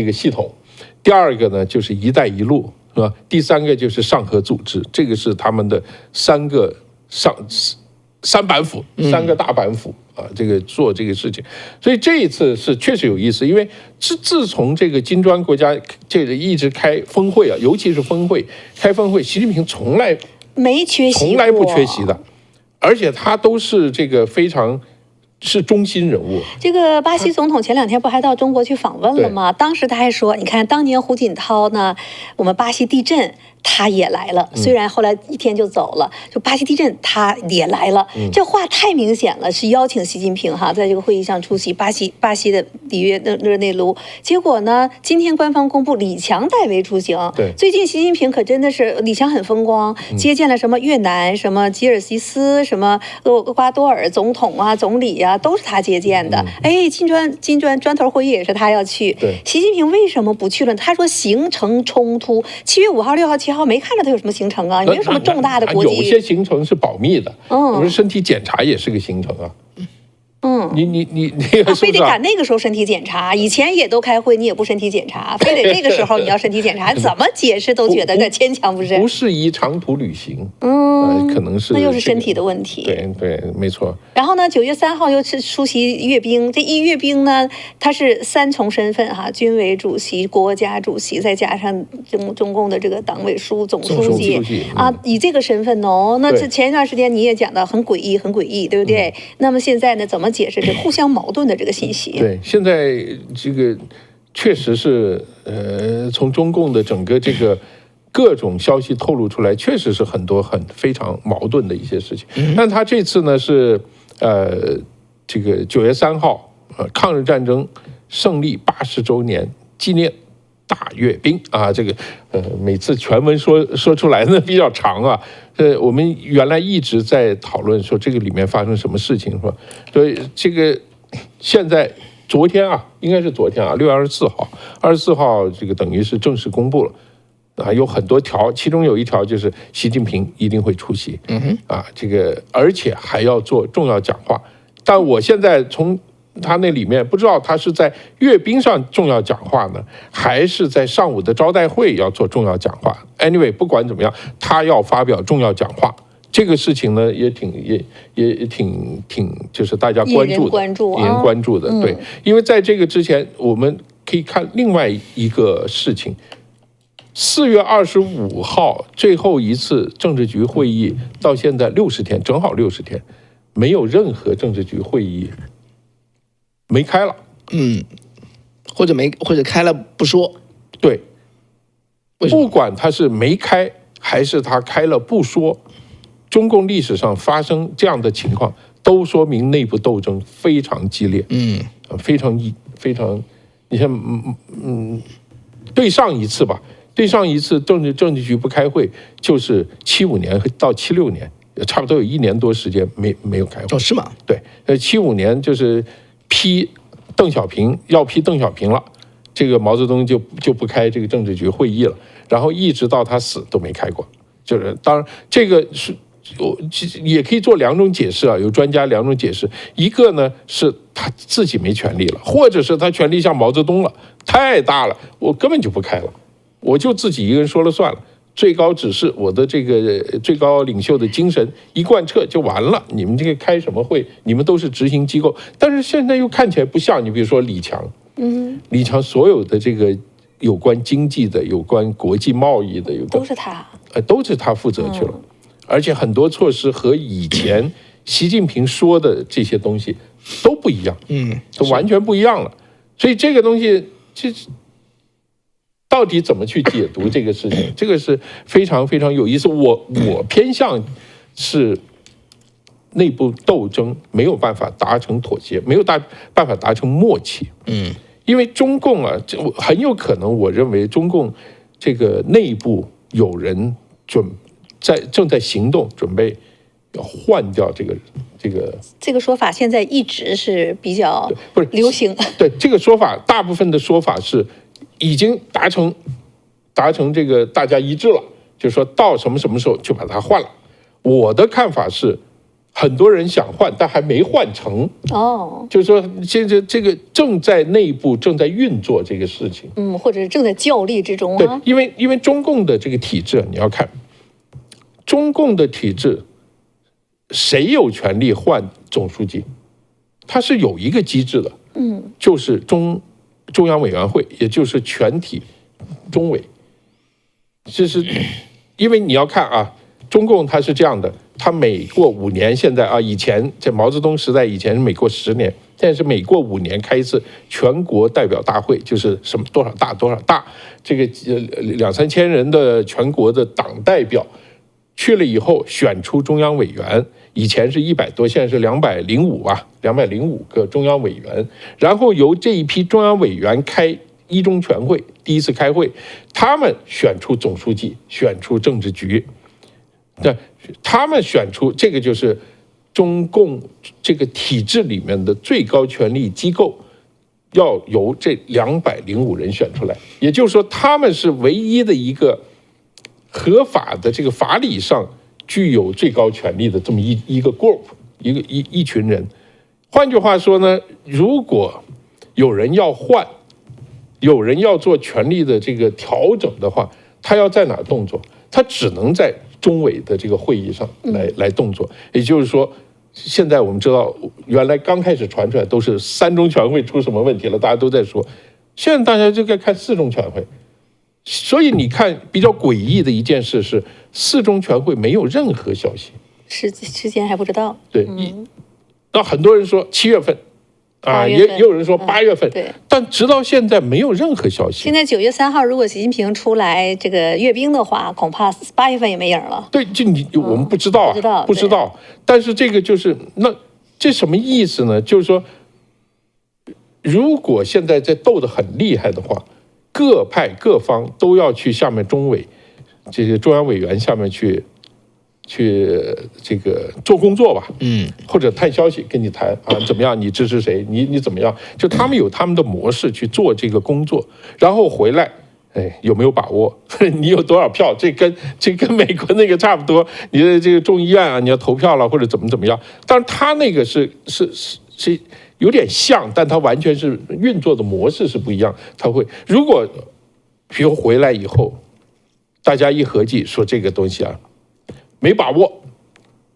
个系统。第二个呢就是“一带一路”，是吧？第三个就是上合组织，这个是他们的三板斧，三个大板斧啊，这个做这个事情。所以这一次是确实有意思，因为自从这个金砖国家这个一直开峰会啊，尤其是开峰会，习近平从来不缺席的，而且他都是这个非常是中心人物。这个巴西总统前2天不还到中国去访问了吗？当时他还说，你看当年胡锦涛呢，我们巴西地震他也来了，虽然后来1天就走了，就巴西地震他也来了，这话太明显了，是邀请习近平在这个会议上出席。巴西的里约热内卢，结果呢，今天官方公布李强代为出行。对，最近习近平可真的是李强很风光，接见了什么越南、什么吉尔吉斯、什么厄瓜多尔总统啊、总理啊，都是他接见的。金砖头会议也是他要去。对，习近平为什么不去了？他说行程冲突，7月5号、6号、7号没看着他有什么行程啊，没有什么重大的国际。有些行程是保密的，比如身体检查也是个行程啊。你他非得赶那个时候身体检查，以前也都开会，你也不身体检查，非得这个时候你要身体检查，怎么解释都觉得有点牵强，不是？不适宜长途旅行，可能是那又是身体的问题。对，没错。然后呢，9月3号又是出席阅兵，这一阅兵呢，他是3重身份军委主席、国家主席，再加上中共的这个党委总书记啊，以这个身份哦。那这前一段时间你也讲到很诡异，对不对？那么现在呢，怎么解释这互相矛盾的这个信息？对，现在这个确实是从中共的整个这个各种消息透露出来，确实是非常矛盾的一些事情。但他这次呢是这个9月3号抗日战争胜利80周年纪念大阅兵啊，这个每次全文说出来呢比较长啊。我们原来一直在讨论说这个里面发生什么事情，是吧？所以这个现在昨天啊，6月24号，这个等于是正式公布了啊，有很多条，其中有一条就是习近平一定会出席，这个而且还要做重要讲话。但我现在从他那里面不知道他是在阅兵上重要讲话呢，还是在上午的招待会要做重要讲话。Anyway， 不管怎么样，他要发表重要讲话，这个事情呢也挺就是大家关注的，引人关注的。对，因为在这个之前，我们可以看另外一个事情，4月25号最后一次政治局会议到现在60天，正好60天，没有任何政治局会议没开了，或者开了不说，对，不管他是没开还是他开了不说，中共历史上发生这样的情况，都说明内部斗争非常激烈，非常，你像对上一次政治局不开会，就是75年到76年，差不多有1年多时间没有开会。是吗？对，75年就是批邓小平了，这个毛泽东就不开这个政治局会议了，然后一直到他死都没开过。就是当然这个是也可以做2种解释啊，有专家2种解释，一个呢是他自己没权利了，或者是他权力像毛泽东了，太大了，我根本就不开了，我就自己一个人说了算了。最高指示，我的这个最高领袖的精神一贯彻就完了。你们这个开什么会？你们都是执行机构，但是现在又看起来不像。你比如说李强，李强所有的这个有关经济的、有关国际贸易的，都是他，都是他负责去了。而且很多措施和以前习近平说的这些东西都不一样，都完全不一样了。所以这个东西到底怎么去解读这个事情？这个是非常非常有意思。我偏向是内部斗争没有办法达成妥协，没有办法达成默契。因因为中共啊，很有可能，我认为中共这个内部有人正在行动，准备要换掉这个说法，现在一直是比较不是流行。对这个说法，大部分的说法是已经达成这个大家一致了，就是说到什么时候就把它换了。我的看法是，很多人想换，但还没换成。哦，就是说现在这个正在内部正在运作这个事情。或者是正在较力之中啊。对，因为中共的这个体制，你要看中共的体制，谁有权利换总书记？它是有一个机制的。就是中央委员会，也就是全体中委。就是因为你要看啊，中共它是这样的，它每过5年，现在啊，以前在毛泽东时代以前是每过10年，现在是每过5年开一次全国代表大会，就是什么多少大，这个2-3千人的全国的党代表去了以后选出中央委员，以前是100多，现在是205吧，205个中央委员，然后由这一批中央委员开一中全会，第一次开会，他们选出总书记，选出政治局，对，他们选出这个就是中共这个体制里面的最高权力机构，要由这205人选出来，也就是说，他们是唯一的一个合法的这个法理上具有最高权力的这么一个 group， 一群人。换句话说呢，如果有人要换，有人要做权力的这个调整的话，他要在哪儿动作？他只能在中委的这个会议上来动作。也就是说，现在我们知道，原来刚开始传出来都是3中全会出什么问题了，大家都在说，现在大家就该看4中全会。所以你看，比较诡异的一件事是，4中全会没有任何消息，时间还不知道。对，那很多人说7月份，啊，也有人说8月份，对，但直到现在没有任何消息。现在9月3号，如果习近平出来这个阅兵的话，恐怕8月份也没影了。对，就我们不知道啊，不知道。但是这个就是这什么意思呢？就是说，如果现在在斗得很厉害的话，各派各方都要去下面中委这些中央委员下面去这个做工作吧，或者探消息跟你谈啊，怎么样？你支持谁？你怎么样？就他们有他们的模式去做这个工作，然后回来，有没有把握？你有多少票？这跟美国那个差不多。你的这个众议院啊，你要投票了或者怎么样？但是他那个是有点像，但他完全是运作的模式是不一样。他会如果比如回来以后，大家一合计说这个东西啊没把握，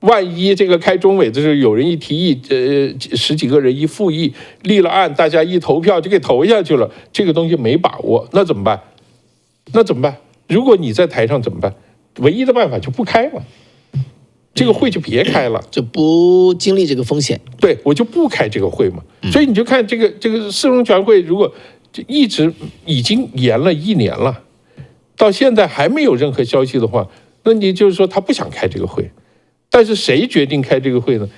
万一这个开中委的时候有人一提议，10几个人一复议立了案，大家一投票就给投下去了，这个东西没把握，那怎么办？如果你在台上怎么办？唯一的办法就不开了。这个会就别开了，就不经历这个风险。对，我就不开这个会嘛。所以你就看这个4中全会，如果一直已经延了1年了，到现在还没有任何消息的话，那你就是说他不想开这个会。但是谁决定开这个会呢？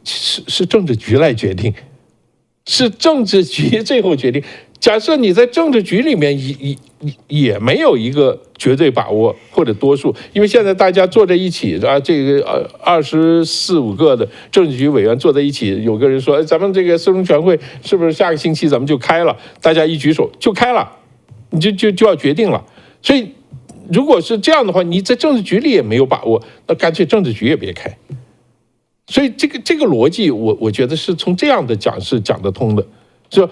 是政治局来决定，是政治局最后决定。假设你在政治局里面也没有一个绝对把握或者多数，因为现在大家坐在一起啊，这个24、25个的政治局委员坐在一起，有个人说，咱们这个4中全会是不是下个星期咱们就开了？大家一举手就开了，你就要决定了。所以如果是这样的话，你在政治局里也没有把握，那干脆政治局也别开。所以这个逻辑，我觉得是从这样的讲是讲得通的，说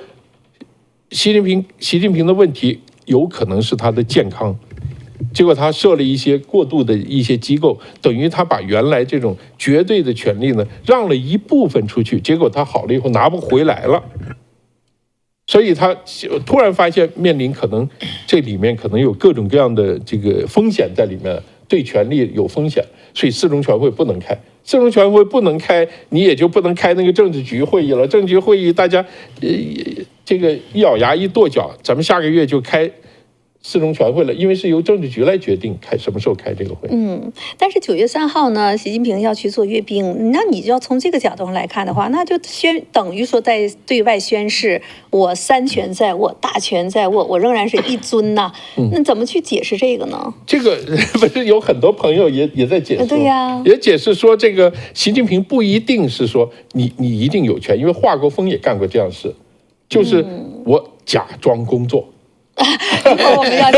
习近平的问题有可能是他的健康，结果他设了一些过度的一些机构，等于他把原来这种绝对的权利呢让了一部分出去，结果他好了以后拿不回来了，所以他突然发现面临可能这里面可能有各种各样的这个风险在里面，对权力有风险，所以4中全会不能开。4中全会不能开，你也就不能开那个政治局会议了。政治局会议大家这个一咬牙一跺脚，咱们下个月就开四中全会了，因为是由政治局来决定什么时候开这个会。但是9月3号呢，习近平要去做阅兵，那你就要从这个角度上来看的话，那就等于说在对外宣示我三权在握，大权在握，我仍然是一尊呐。那怎么去解释这个呢？这个不是有很多朋友也在解释，对呀，也解释说这个习近平不一定是说你一定有权，因为华国锋也干过这样的事，就是我假装工作。我们要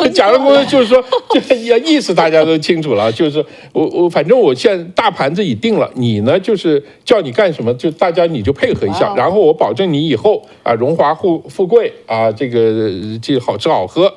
假装工作就是说，这意思大家都清楚了，就是反正我现在大盘子已定了，你呢就是叫你干什么，就大家你就配合一下，然后我保证你以后啊荣华富贵啊，这好吃好喝。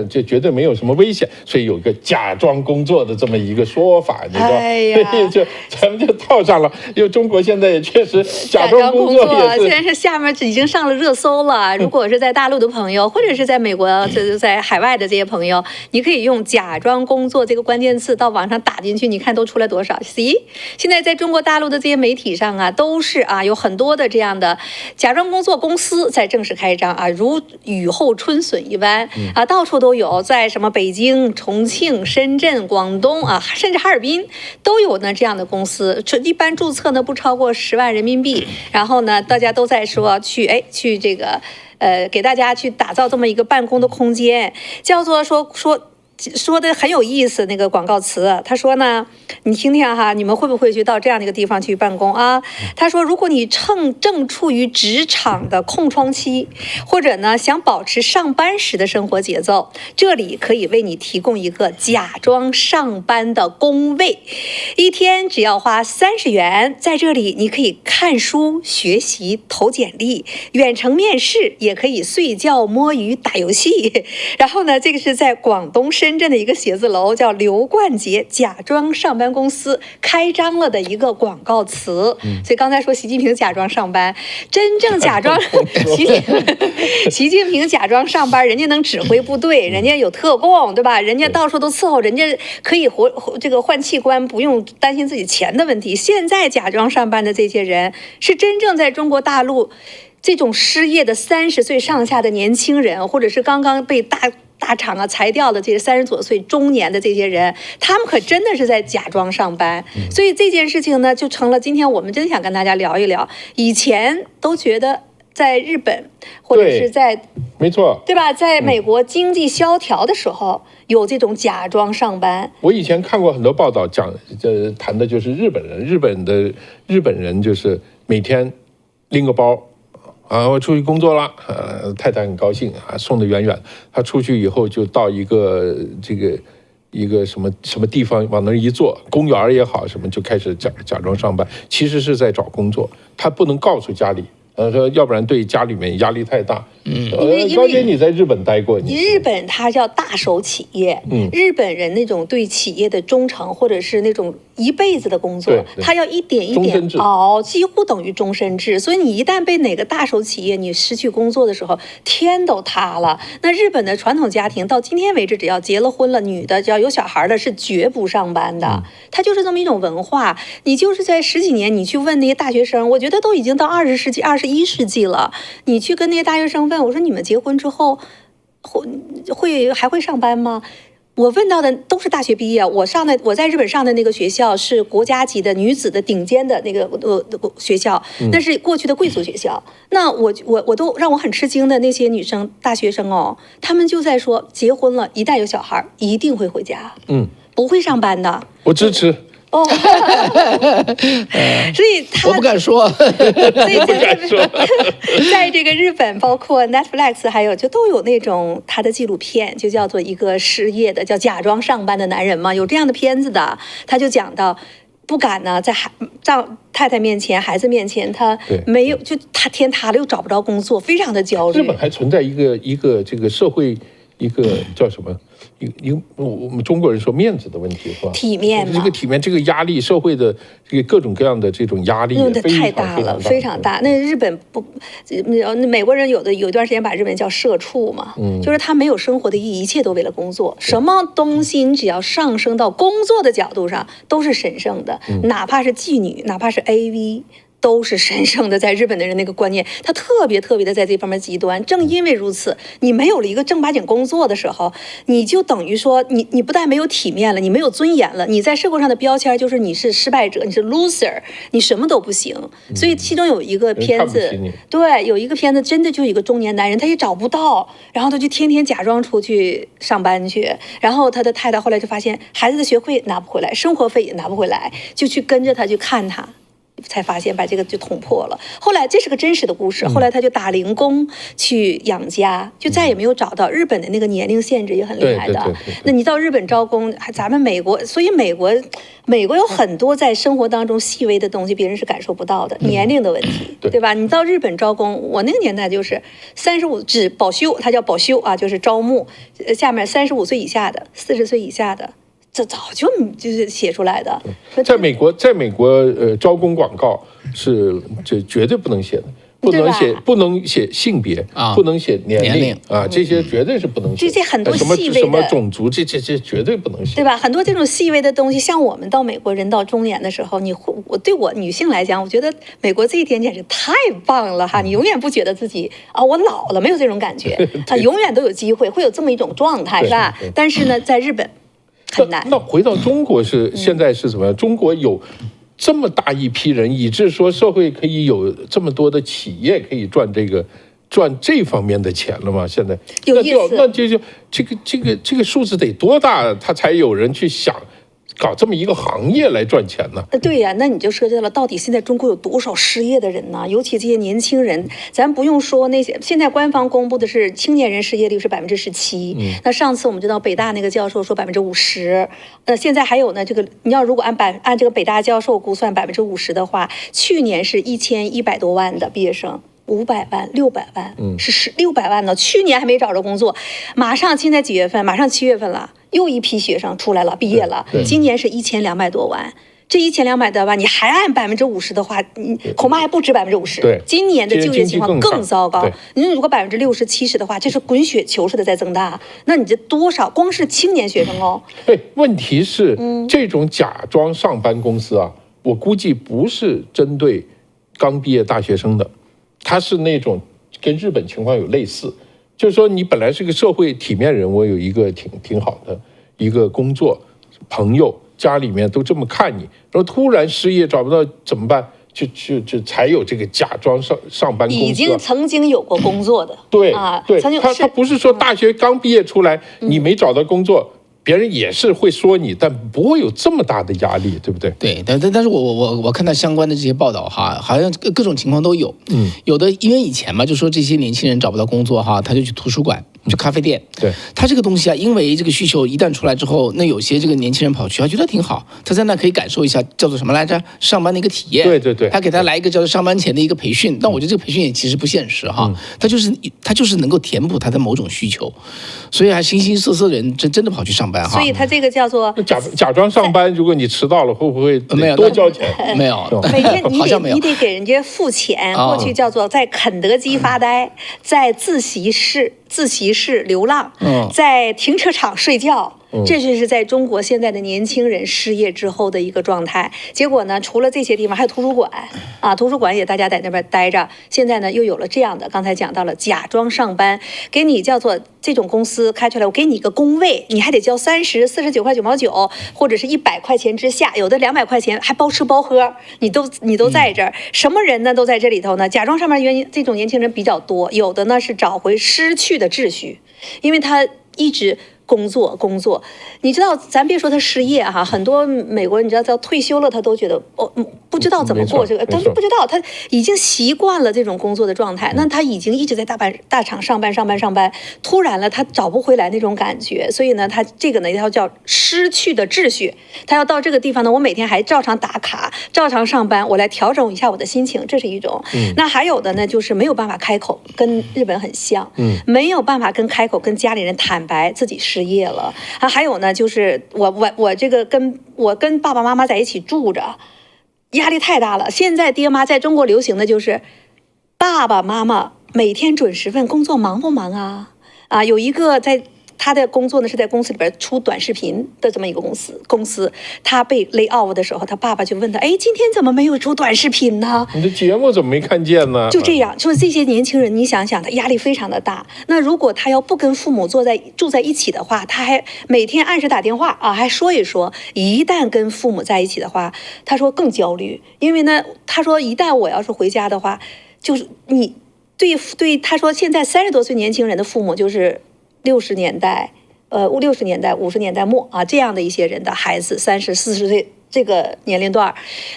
这绝对没有什么危险，所以有个假装工作的这么一个说法，你知道？就咱们就套上了，因为中国现在也确实假装工作也是。现在是下面已经上了热搜了。如果是在大陆的朋友，或者是在美国、在海外的这些朋友，你可以用"假装工作"这个关键词到网上打进去，你看都出来多少 ？See， 现在在中国大陆的这些媒体上啊，都是有很多的这样的假装工作公司在正式开张啊，如雨后春笋一般啊，到处都有，在什么北京、重庆、深圳、广东啊，甚至哈尔滨都有呢这样的公司。一般注册呢不超过10万人民币，然后呢大家都在说去这个给大家去打造这么一个办公的空间，叫做说的很有意思，那个广告词，他说呢，你听听哈，你们会不会去到这样的一个地方去办公啊？他说，如果你正处于职场的空窗期，或者呢想保持上班时的生活节奏，这里可以为你提供一个假装上班的工位，一天只要花30元，在这里你可以看书、学习、投简历，远程面试，也可以睡觉、摸鱼、打游戏。然后呢，这个是在广东深圳的一个写字楼，叫刘冠杰假装上班公司开张了的一个广告词。所以刚才说习近平假装上班，真正假装习近平假装上班，人家能指挥部队，人家有特供，对吧？人家到处都伺候，人家可以换器官，不用担心自己钱的问题。现在假装上班的这些人，是真正在中国大陆这种失业的30岁上下的年轻人，或者是刚刚被大厂裁掉的这些30多岁中年的这些人，他们可真的是在假装上班。所以这件事情呢，就成了今天我们真想跟大家聊一聊。以前都觉得在日本或者是在没错，对吧，在美国经济萧条的时候，有这种假装上班。我以前看过很多报道谈的就是日本人，日本人就是每天拎个包。我出去工作了，太太很高兴啊，送得远远。他出去以后就到一个什么地方，往那一坐，公园也好，什么就开始假装上班，其实是在找工作。他不能告诉家里，说要不然对家里面压力太大。高姐，你在日本待过？日本它叫大手企业，日本人那种对企业的忠诚，或者是那种一辈子的工作，他要一点一点熬，几乎等于终身制。所以你一旦被哪个大手企业你失去工作的时候，天都塌了。那日本的传统家庭到今天为止，只要结了婚了，女的只要有小孩的，是绝不上班的。它就是这么一种文化。你就是在10几年，你去问那些大学生，我觉得都已经到20世纪、21世纪了，你去跟那些大学生问，我说你们结婚之后还会上班吗？我问到的都是大学毕业。我在日本上的那个学校是国家级的女子的顶尖的那个学校，那是过去的贵族学校。那我都让我很吃惊的那些女生大学生哦，她们就在说结婚了，一旦有小孩一定会回家，不会上班的。我支持。所以我不敢说。所以在这个日本，包括 Netflix 还有就都有那种他的纪录片，就叫做一个失业的叫假装上班的男人嘛，有这样的片子的。他就讲到不敢呢在太太面前、孩子面前，他没有，就他天塌了又找不着工作，非常的焦虑。日本还存在一个这个社会一个叫什么？我们中国人说面子的问题是吧？体面嘛，这个体面，这个压力，社会的这个各种各样的这种压力，太大了，非常大。那日本美国人有一段时间把日本叫社畜嘛，就是他没有生活的意义，一切都为了工作。什么东西你只要上升到工作的角度上，都是神圣的，哪怕是妓女，哪怕是 AV。都是神圣的，在日本的人那个观念，他特别的在这方面极端。正因为如此，你没有了一个正八经工作的时候，你就等于说你不但没有体面了，你没有尊严了，你在社会上的标签就是你是失败者，你是 loser， 你什么都不行。所以其中有一个片子，对，有一个片子真的就是一个中年男人，他也找不到，然后他就天天假装出去上班去，然后他的太太后来就发现孩子的学费拿不回来，生活费也拿不回来，就去跟着他去看他。才发现把这个就捅破了。后来这是个真实的故事，后来他就打零工去养家，就再也没有找到。日本的那个年龄限制也很厉害的。那你到日本招工，咱们美国，所以美国有很多在生活当中细微的东西，别人是感受不到的，年龄的问题，对吧？你到日本招工，我那个年代就是35只保修，它叫保修啊，就是招募下面35岁以下的、40岁以下的。这早就是写出来的。在美国，招工广告是这绝对不能写的，不能写性别啊，不能写年龄啊，这些绝对是不能写。这些很多细微的什么种族，这绝对不能写，对吧？很多这种细微的东西，像我们到美国人到中年的时候，对我女性来讲，我觉得美国这一点简直太棒了哈！你永远不觉得自己啊我老了，没有这种感觉啊，永远都有机会，会有这么一种状态，是吧？但是呢，在日本。很难。那回到中国现在是怎么样？中国有这么大一批人，以致说社会可以有这么多的企业可以赚这方面的钱了吗？现在有意思，那就这个数字得多大，他才有人去想搞这么一个行业来赚钱呢？对呀，那你就涉及到了，到底现在中国有多少失业的人呢？尤其这些年轻人，咱不用说那些，现在官方公布的是青年人失业率是17%。那上次我们知道北大那个教授说50%，现在还有呢，这个你要如果按这个北大教授估算50%的话，去年是1100多万的毕业生。500万、600万，是600万呢。去年还没找着工作，马上现在几月份？马上7月份了，又一批学生出来了，毕业了。今年是1200多万，这1200多万，你还按50%的话，你恐怕还不止50%。对，今年的就业情况更糟糕。你如果60%、70%的话，这是滚雪球似的在增大。那你这多少？光是青年学生哦。对，问题是这种假装上班公司啊，我估计不是针对刚毕业大学生的。他是那种跟日本情况有类似，就是说你本来是个社会体面人，我有一个挺好的一个工作，朋友家里面都这么看你，然后突然失业找不到怎么办？就才有这个假装上班公司，已经曾经有过工作的，对啊，对，他不是说大学刚毕业出来你没找到工作。别人也是会说你，但不会有这么大的压力，对不对？对，但是我看到相关的这些报道哈，好像各种情况都有。有的因为以前嘛，就说这些年轻人找不到工作哈，他就去图书馆。去咖啡店，对他这个东西啊，因为这个需求一旦出来之后，那有些这个年轻人跑去，他觉得挺好，他在那可以感受一下叫做什么来着，上班的一个体验。对，他给他来一个叫做上班前的一个培训，但我觉得这个培训也其实不现实哈，他就是能够填补他的某种需求，所以还形形色色的人真的跑去上班哈。所以他这个叫做假装上班，如果你迟到了，会不会多交钱？没有，每天你得给人家付钱，过去叫做在肯德基发呆，在自习室流浪，在停车场睡觉。这就是在中国现在的年轻人失业之后的一个状态。结果呢，除了这些地方，还有图书馆啊，图书馆也大家在那边待着。现在呢，又有了这样的，刚才讲到了假装上班，给你叫做这种公司开出来，我给你一个工位，你还得交49块9毛9，或者是100块钱之下，有的200块钱还包吃包喝，你都在这儿。什么人呢都在这里头呢？假装上班这种年轻人比较多，有的呢是找回失去的秩序，因为他一直工作，你知道，咱别说他失业哈，很多美国人你知道退休了，他都觉得不知道怎么过这个，他就不知道，他已经习惯了这种工作的状态，那他已经一直在大厂上班，突然了他找不回来那种感觉，所以呢，他这个呢要叫失去的秩序，他要到这个地方呢，我每天还照常打卡，照常上班，我来调整一下我的心情，这是一种。那还有的呢，就是没有办法开口，跟日本很像，没有办法开口跟家里人坦白自己失业了啊，还有呢，就是我这个跟爸爸妈妈在一起住着，压力太大了。现在爹妈在中国流行的就是爸爸妈妈每天准时问工作忙不忙啊？有一个在他的工作呢是在公司里边出短视频的这么一个公司，他被 lay off 的时候，他爸爸就问他，哎，今天怎么没有出短视频呢？你的节目怎么没看见呢？就这样，就是这些年轻人，你想想，他压力非常的大。那如果他要不跟父母住在一起的话，他还每天按时打电话啊，还说一说。一旦跟父母在一起的话，他说更焦虑，因为呢，他说一旦我要是回家的话，就是你对，他说现在30多岁年轻人的父母就是60年代。60年代、50年代末啊，这样的一些人的孩子，30、40岁这个年龄段，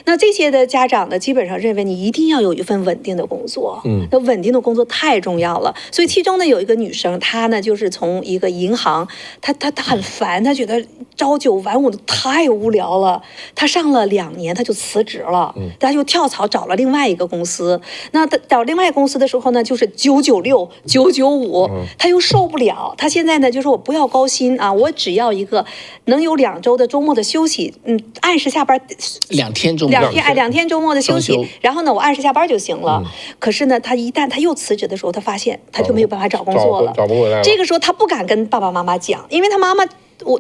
那这些的家长呢，基本上认为你一定要有一份稳定的工作，那稳定的工作太重要了。所以其中呢有一个女生，她呢就是从一个银行，她很烦，她觉得朝9晚5的太无聊了，她上了2年，她就辞职了，她就跳槽找了另外一个公司。那她找另外一个公司的时候呢，就是996、995，她又受不了。她现在呢就说我不要高薪啊，我只要一个能有2周的周末的休息，按时下班2天周末2天周末的休息，然后呢我按时下班就行了。可是呢，他一旦他又辞职的时候，他发现他就没有办法找工作了，找不回来了。这个时候他不敢跟爸爸妈妈讲，因为他妈妈。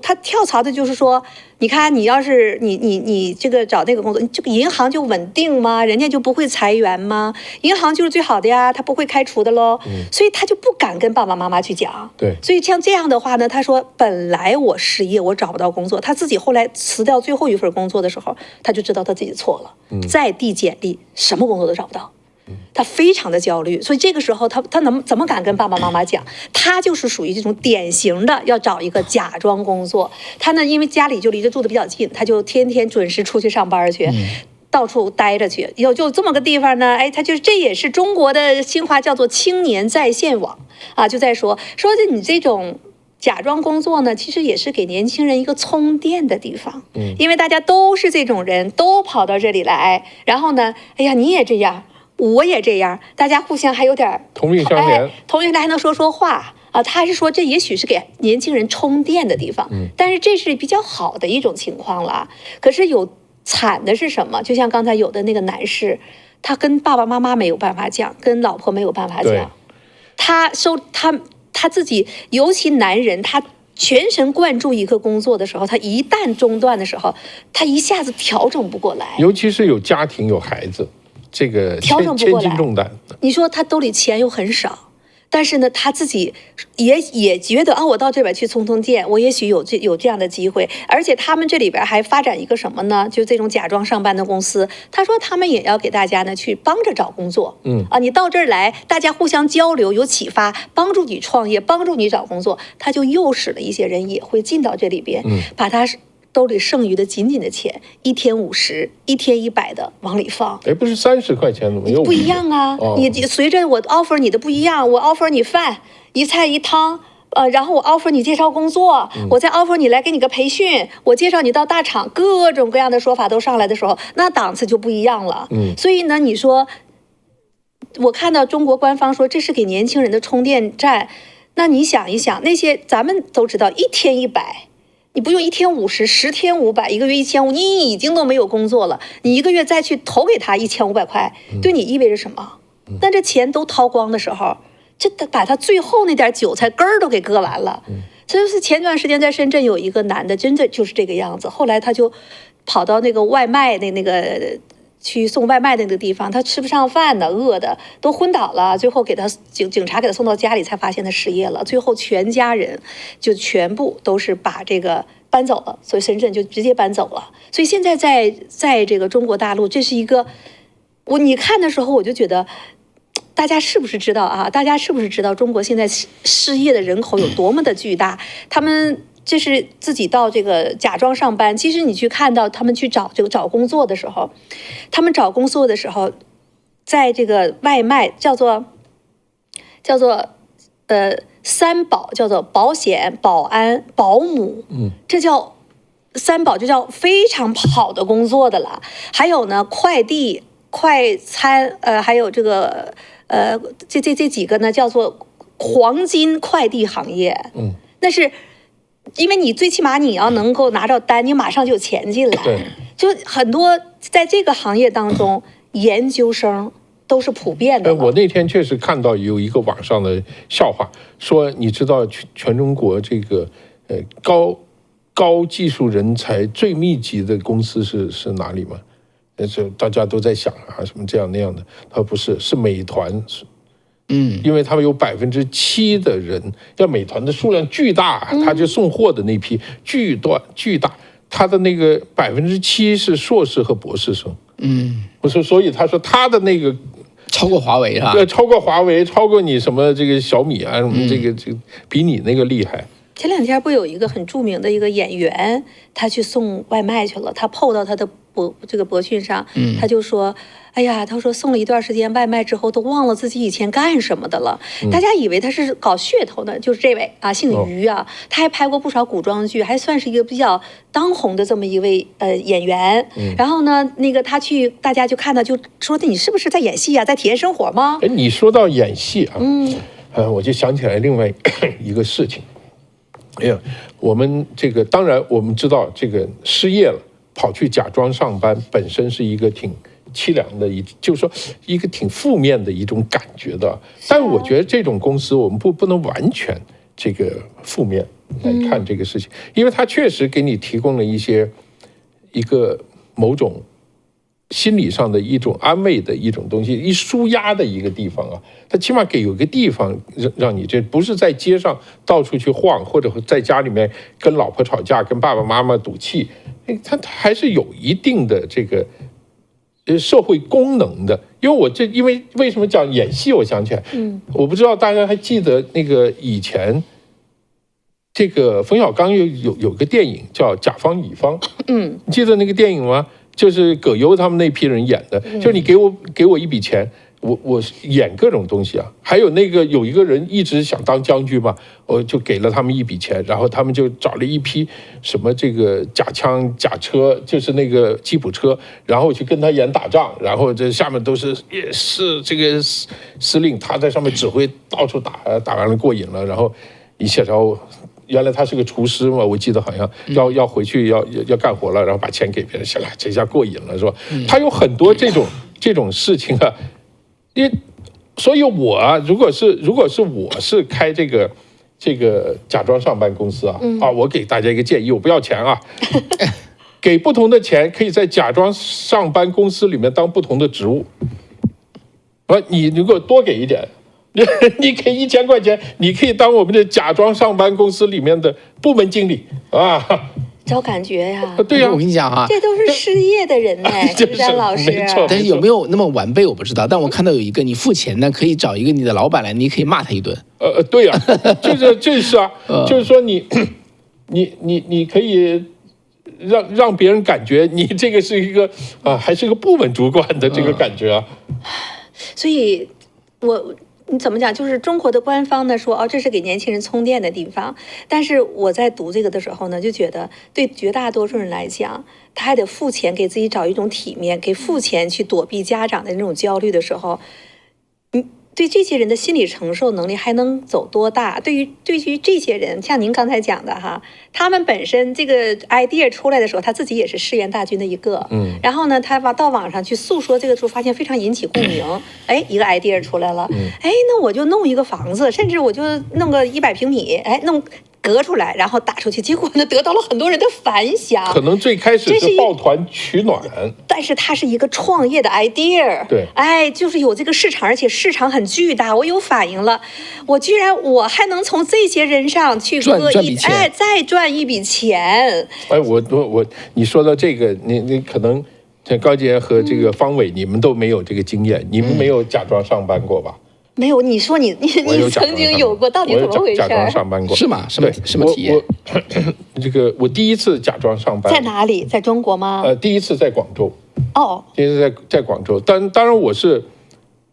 他跳槽的就是说，你看你要是你这个找那个工作，这个银行就稳定吗？人家就不会裁员吗？银行就是最好的呀，他不会开除的喽。所以他就不敢跟爸爸妈妈去讲。对，所以像这样的话呢，他说本来我失业，我找不到工作，他自己后来辞掉最后一份工作的时候，他就知道他自己错了，再递简历，什么工作都找不到。他非常的焦虑，所以这个时候他怎么敢跟爸爸妈妈讲？他就是属于这种典型的要找一个假装工作。他呢，因为家里就离着住的比较近，他就天天准时出去上班去。到处待着去，就这么个地方呢，哎，他就是这也是中国的新话，叫做青年在线网啊，就在说你这种假装工作呢，其实也是给年轻人一个充电的地方，因为大家都是这种人，都跑到这里来，然后呢，哎呀，你也这样。我也这样，大家互相还有点同病相怜，同病还能说话啊。他是说这也许是给年轻人充电的地方，但是这是比较好的一种情况了。可是有惨的是什么？就像刚才有的那个男士，他跟爸爸妈妈没有办法讲，跟老婆没有办法讲，他自己，尤其男人，他全神贯注一个工作的时候，他一旦中断的时候，他一下子调整不过来，尤其是有家庭有孩子。这个调整不过来，千斤重担。你说他兜里钱又很少，但是呢，他自己也觉得啊，我到这边去充电，我也许有这样的机会。而且他们这里边还发展一个什么呢？就这种假装上班的公司，他说他们也要给大家呢去帮着找工作。你到这儿来，大家互相交流，有启发，帮助你创业，帮助你找工作。他就诱使了一些人也会进到这里边，把他兜里剩余的紧紧的钱，1天50，1天100的往里放。哎，不是30块钱怎么又不一样啊？你随着我 offer 你的不一样，我 offer 你饭一菜一汤，然后我 offer 你介绍工作，我再 offer 你来给你个培训，我介绍你到大厂，各种各样的说法都上来的时候，那档次就不一样了。所以呢，你说，我看到中国官方说这是给年轻人的充电站，那你想一想，那些咱们都知道1天100。你不用1天50，10天500，一个月1500，你已经都没有工作了，你一个月再去投给他1500块，对你意味着什么？那这钱都掏光的时候，这把他最后那点韭菜根儿都给割完了。这就是前段时间在深圳有一个男的，真的就是这个样子，后来他就跑到那个外卖那个去送外卖的那个地方，他吃不上饭呢，饿的都昏倒了。最后给他警察给他送到家里，才发现他失业了。最后全家人就全部都是把这个搬走了，所以深圳就直接搬走了。所以现在在这个中国大陆，这是一个你看的时候，我就觉得大家是不是知道啊？大家是不是知道中国现在失业的人口有多么的巨大？他们这是自己到这个假装上班，其实你去看到他们去找工作的时候，在这个外卖叫做3保，叫做保险、保安、保姆，这叫3保，就叫非常好的工作的了。还有呢，快递、快餐，还有这个这几个呢，叫做黄金快递行业。那是。因为你最起码你要能够拿着单，你马上就有钱进来。就很多在这个行业当中，研究生都是普遍的。我那天确实看到有一个网上的笑话，说你知道全中国这个高技术人才最密集的公司是哪里吗？是大家都在想啊，什么这样那样的。他说不是，是美团。因为他们有7%的人，要美团的数量巨大，他就送货的那批巨大，他的那个7%是硕士和博士生。我说，所以他说他的那个超过华为啊，对，超过华为，超过你什么这个小米啊，什么这个比你那个厉害。前2天不有一个很著名的一个演员，他去送外卖去了，他 PO 到他的博讯上，他就说，哎呀，他说送了一段时间外卖之后，都忘了自己以前干什么的了。大家以为他是搞噱头的，就是这位啊，姓于啊，他还拍过不少古装剧，还算是一个比较当红的这么一位演员。然后呢，那个他去，大家就看到就说你是不是在演戏啊，在体验生活吗？哎，你说到演戏啊，我就想起来另外一个事情。哎呀，我们这个当然我们知道，这个失业了跑去假装上班，本身是一个挺凄凉的就是说一个挺负面的一种感觉的。但我觉得这种公司我们不能完全这个负面来看这个事情，因为它确实给你提供了一个某种心理上的一种安慰的一种东西，一抒压的一个地方啊，它起码有个地方让你这不是在街上到处去晃，或者在家里面跟老婆吵架，跟爸爸妈妈赌气，它还是有一定的这个社会功能的。因为为什么讲演戏，我想起来，我不知道大家还记得那个以前这个冯小刚有个电影叫《甲方乙方》，你记得那个电影吗？就是葛优他们那批人演的，就是你给我一笔钱，我演各种东西啊。还有有一个人一直想当将军嘛，我就给了他们一笔钱，然后他们就找了一批什么这个假枪假车，就是那个吉普车，然后去跟他演打仗，然后这下面都是这个司令，他在上面指挥，到处打完了过瘾了，然后一下着。原来他是个厨师嘛，我记得好像要回去要干活了，然后把钱给别人，行了，这下过瘾了，是吧？他有很多这种事情啊，所以我啊，如果是我是开这个假装上班公司啊，我给大家一个建议，我不要钱啊，给不同的钱，可以在假装上班公司里面当不同的职务，你如果多给一点。你给1000块钱，你可以当我们的假装上班公司里面的部门经理啊，找感觉呀。对呀，我跟你讲啊，这都是失业的人呢，张老师。但是有没有那么完备我不知道，但我看到有一个你付钱呢，可以找一个你的老板来，你可以骂他一顿。对呀，就是啊，就是说你可以让别人感觉你这个是一个还是个部门主管的这个感觉啊。所以你怎么讲？就是中国的官方呢说，这是给年轻人充电的地方。但是我在读这个的时候呢，就觉得对绝大多数人来讲，他还得付钱给自己找一种体面，给付钱去躲避家长的那种焦虑的时候，对这些人的心理承受能力还能走多大？对于这些人，像您刚才讲的哈，他们本身这个 idea 出来的时候，他自己也是世援大军的一个，然后呢，他到网上去诉说这个时候，发现非常引起共鸣，一个 idea 出来了，那我就弄一个房子，甚至我就弄个100平米，弄隔出来，然后打出去，结果呢，得到了很多人的反响。可能最开始是抱团取暖，但是它是一个创业的 idea。对，就是有这个市场，而且市场很巨大，我有反应了，我还能从这些人上去再赚一笔钱。你说到这个，你可能像高杰和这个方伟，你们都没有这个经验，你们没有假装上班过吧？没有，你说你曾经有过，到底怎么回事？假装上班过是吗？什么体验？我第一次假装上班在哪里？在中国吗？第一次在广州。第一次在广州，当然我是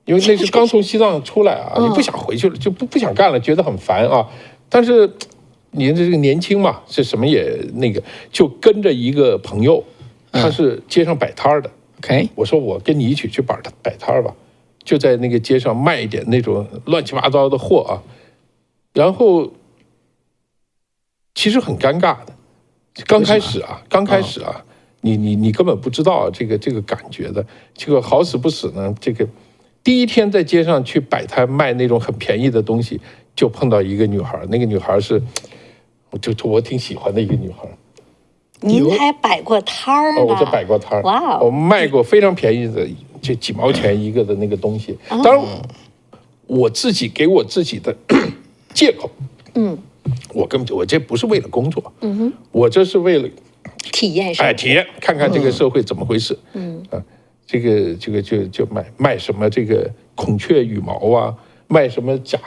因为那是刚从西藏出来啊，你不想回去了，就不想干了，觉得很烦啊。但是你这个年轻嘛，是什么也就跟着一个朋友，他是街上摆摊的。OK，我说我跟你一起去摆摊吧。就在那个街上卖一点那种乱七八糟的货啊，然后其实很尴尬的。刚开始啊，你根本不知道这个感觉的。这个好死不死呢，这个第一天在街上去摆摊卖那种很便宜的东西，就碰到一个女孩，那个女孩是，我挺喜欢的一个女孩。您还摆过摊儿呢？我这摆过摊儿，哇哦！我卖过非常便宜的，就几毛钱一个的那个东西。当然，我自己给我自己的借口，我这不是为了工作，我这是为了体验生活，体验看看这个社会怎么回事，这个就卖什么这个孔雀羽毛啊。卖什么假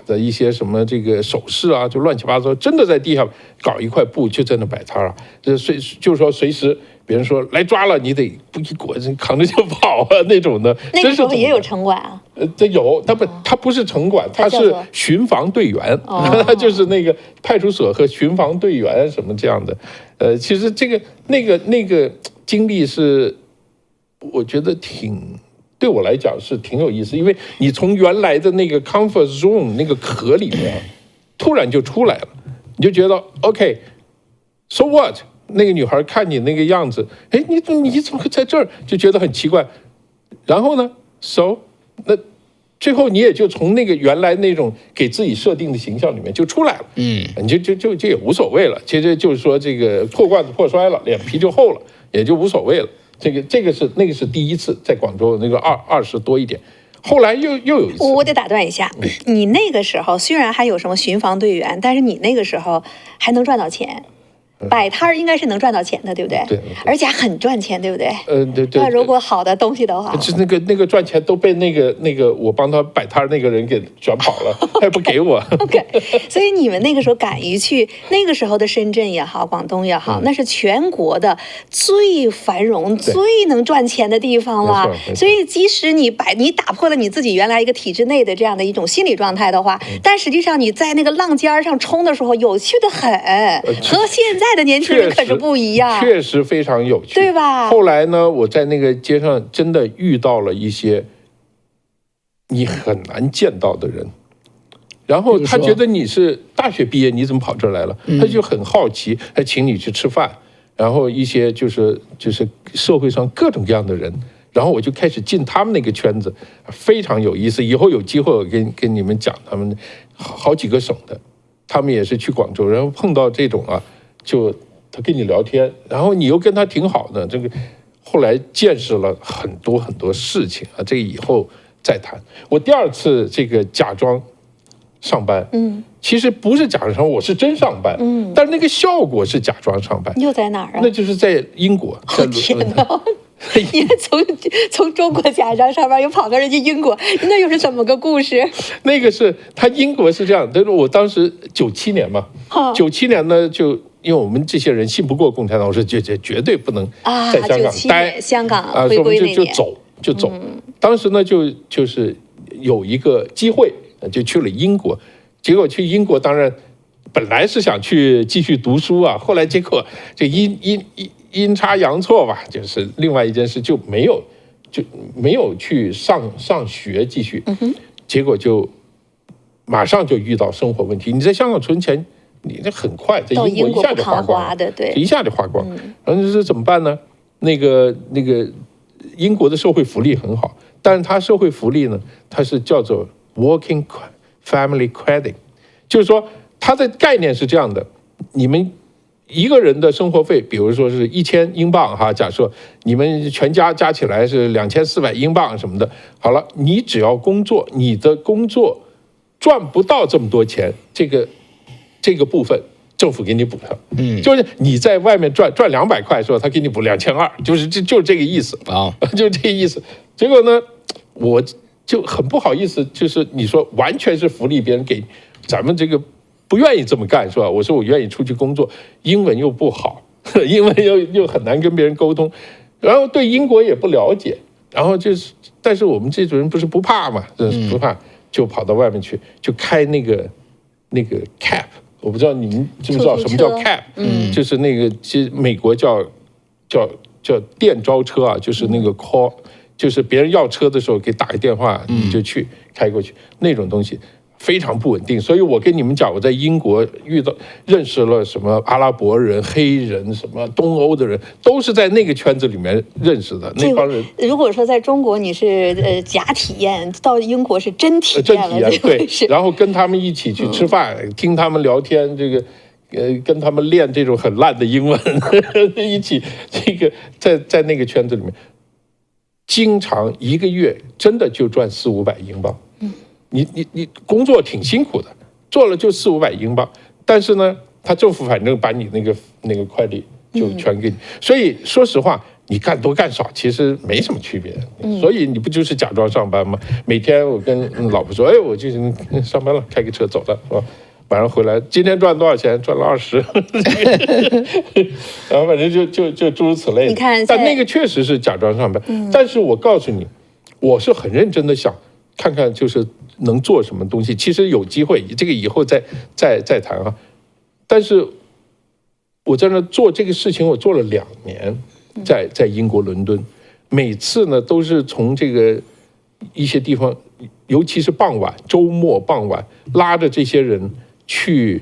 的一些什么这个首饰啊，就乱七八糟，真的在地上搞一块布就在那摆摊啊，就是说随时别人说来抓了，你得不一裹扛着就跑啊那种的。那个时候也有城管啊？这有，他不是城管，他是巡防队员，他就是那个派出所和巡防队员什么这样的。其实这个那个经历是，我觉得对我来讲是挺有意思，因为你从原来的那个 comfort zone 那个壳里面，突然就出来了，你就觉得 OK，so what？ 那个女孩看你那个样子，哎，你怎么会在这儿？就觉得很奇怪。然后呢 ，so 那最后你也就从那个原来那种给自己设定的形象里面就出来了，你就也无所谓了。其实就是说这个破罐子破摔了，脸皮就厚了，也就无所谓了。这个是第一次在广州那个20多一点，后来又有一次。我得打断一下，你那个时候虽然还有什么巡防队员，但是你那个时候还能赚到钱。摆摊儿应该是能赚到钱的，对不对？对，而且很赚钱，对不对？对。那如果好的东西的话，就那个赚钱都被那个我帮他摆摊那个人给卷跑了，他也不给我。OK， 所以你们那个时候敢于去那个时候的深圳也好，广东也好，那是全国的最繁荣、最能赚钱的地方了。所以即使你打破了你自己原来一个体制内的这样的一种心理状态的话，但实际上你在那个浪尖上冲的时候，有趣的很，和现在的年轻人可是不一样，确实非常有趣，对吧？后来呢，我在那个街上真的遇到了一些你很难见到的人，然后他觉得你是大学毕业，你怎么跑这儿来了？他就很好奇，还请你去吃饭，然后一些就是社会上各种各样的人。然后我就开始进他们那个圈子，非常有意思。以后有机会我跟你们讲，他们好几个省的，他们也是去广州，然后碰到这种啊，就他跟你聊天，然后你又跟他挺好的，这个后来见识了很多事情啊，这个以后再谈。我第二次这个假装上班，其实不是假装上班，我是真上班，但是那个效果是假装上班。又在哪儿啊？那就是在英国，在天哪！你从中国假装上班又跑到人家英国，那又是怎么个故事？那个是他英国是这样，但是我当时97年嘛，97年呢就因为我们这些人信不过共产党，我说绝对不能在香港待，香港回归那年就走。当时呢就是有一个机会，就去了英国，结果去英国当然本来是想去继续读书啊，后来结果这阴差阳错吧，就是另外一件事就没有去上学继续，结果就马上就遇到生活问题。你在香港存钱，你这很快在英国一下就花光了，对，一下就花光。然后这怎么办呢？那个英国的社会福利很好，但是它社会福利呢，它是叫做 Working Family Credit， 就是说它的概念是这样的，你们一个人的生活费，比如说是1000英镑哈，假设你们全家加起来是2400英镑什么的，好了，你只要工作，你的工作赚不到这么多钱，这个部分政府给你补上，就是你在外面赚200块是吧？他给你补2200，就是这个意思啊，就是这个意思。结果呢，我就很不好意思，就是你说完全是福利别人给咱们这个。不愿意这么干是吧？我说我愿意出去工作，英文又不好，英文又很难跟别人沟通，然后对英国也不了解，然后但是我们这种人不是不怕嘛，不怕，就跑到外面去，就开那个 cab， 我不知道你们知不知道什么叫 cab，就是那个其实美国叫电招车啊，就是那个 call，就是别人要车的时候给打个电话，你就去开过去那种东西。非常不稳定。所以我跟你们讲，我在英国认识了什么阿拉伯人、黑人、什么东欧的人，都是在那个圈子里面认识的那帮人。如果说在中国你是假体验，到英国是真体验了，对，然后跟他们一起去吃饭，听他们聊天，这个。跟他们练这种很烂的英文，一起这个在那个圈子里面，经常一个月真的就赚400-500英镑。你工作挺辛苦的，做了就400-500英镑，但是呢，他政府反正把你那个快递就全给你。所以说实话，你干多干少其实没什么区别。所以你不就是假装上班吗？每天我跟老婆说，哎，我就是上班了，开个车走了，是吧？晚上回来，今天赚多少钱？赚了20，然后反正就诸如此类的。你看，但那个确实是假装上班。但是我告诉你，我是很认真的想看看，就是能做什么东西。其实有机会，这个以后再谈啊。但是我在那做这个事情，我做了2年，在英国伦敦，每次呢都是从这个一些地方，尤其是傍晚、周末傍晚，拉着这些人。去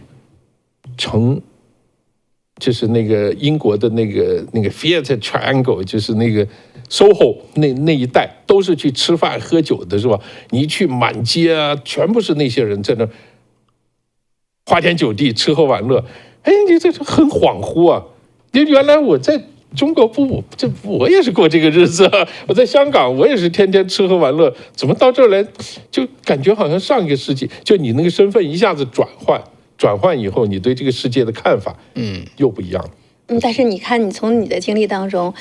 就是那个英国的那个 Theatre Triangle， 就是那个 SOHO 那一带，都是去吃饭喝酒的，是吧？你一去满街啊，全部是那些人在那花天酒地、吃喝玩乐。哎，你这很恍惚啊！原来我在中国我也是过这个日子啊！我在香港，我也是天天吃喝玩乐，怎么到这儿来，就感觉好像上一个世纪，就你那个身份一下子转换以后，你对这个世界的看法，又不一样了。但是你看，你从你的经历当中，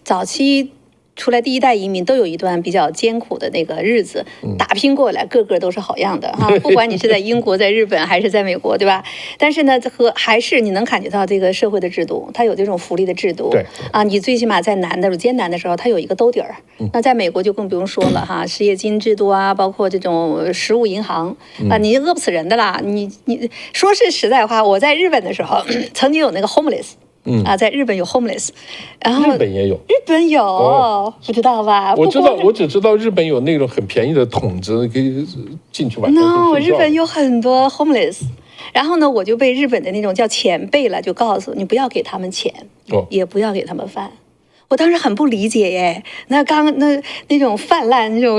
早期出来第一代移民都有一段比较艰苦的那个日子，打拼过来，个个都是好样的哈。不管你是在英国、在日本还是在美国，对吧？但是呢，还是你能感觉到这个社会的制度，它有这种福利的制度。对啊，你最起码在艰难的时候，它有一个兜底儿。那在美国就更不用说了哈，失业金制度啊，包括这种食物银行啊，你饿不死人的啦。你说是实在话，我在日本的时候，曾经有那个 homeless。在日本有 homeless， 然后日本也有，不知道吧？我知道，我只知道日本有那种很便宜的筒子，可以进去晚上睡觉。日本有很多 homeless， 然后呢，我就被日本的那种叫前辈了，就告诉你不要给他们钱，也不要给他们饭。我当时很不理解耶，那种泛滥，那种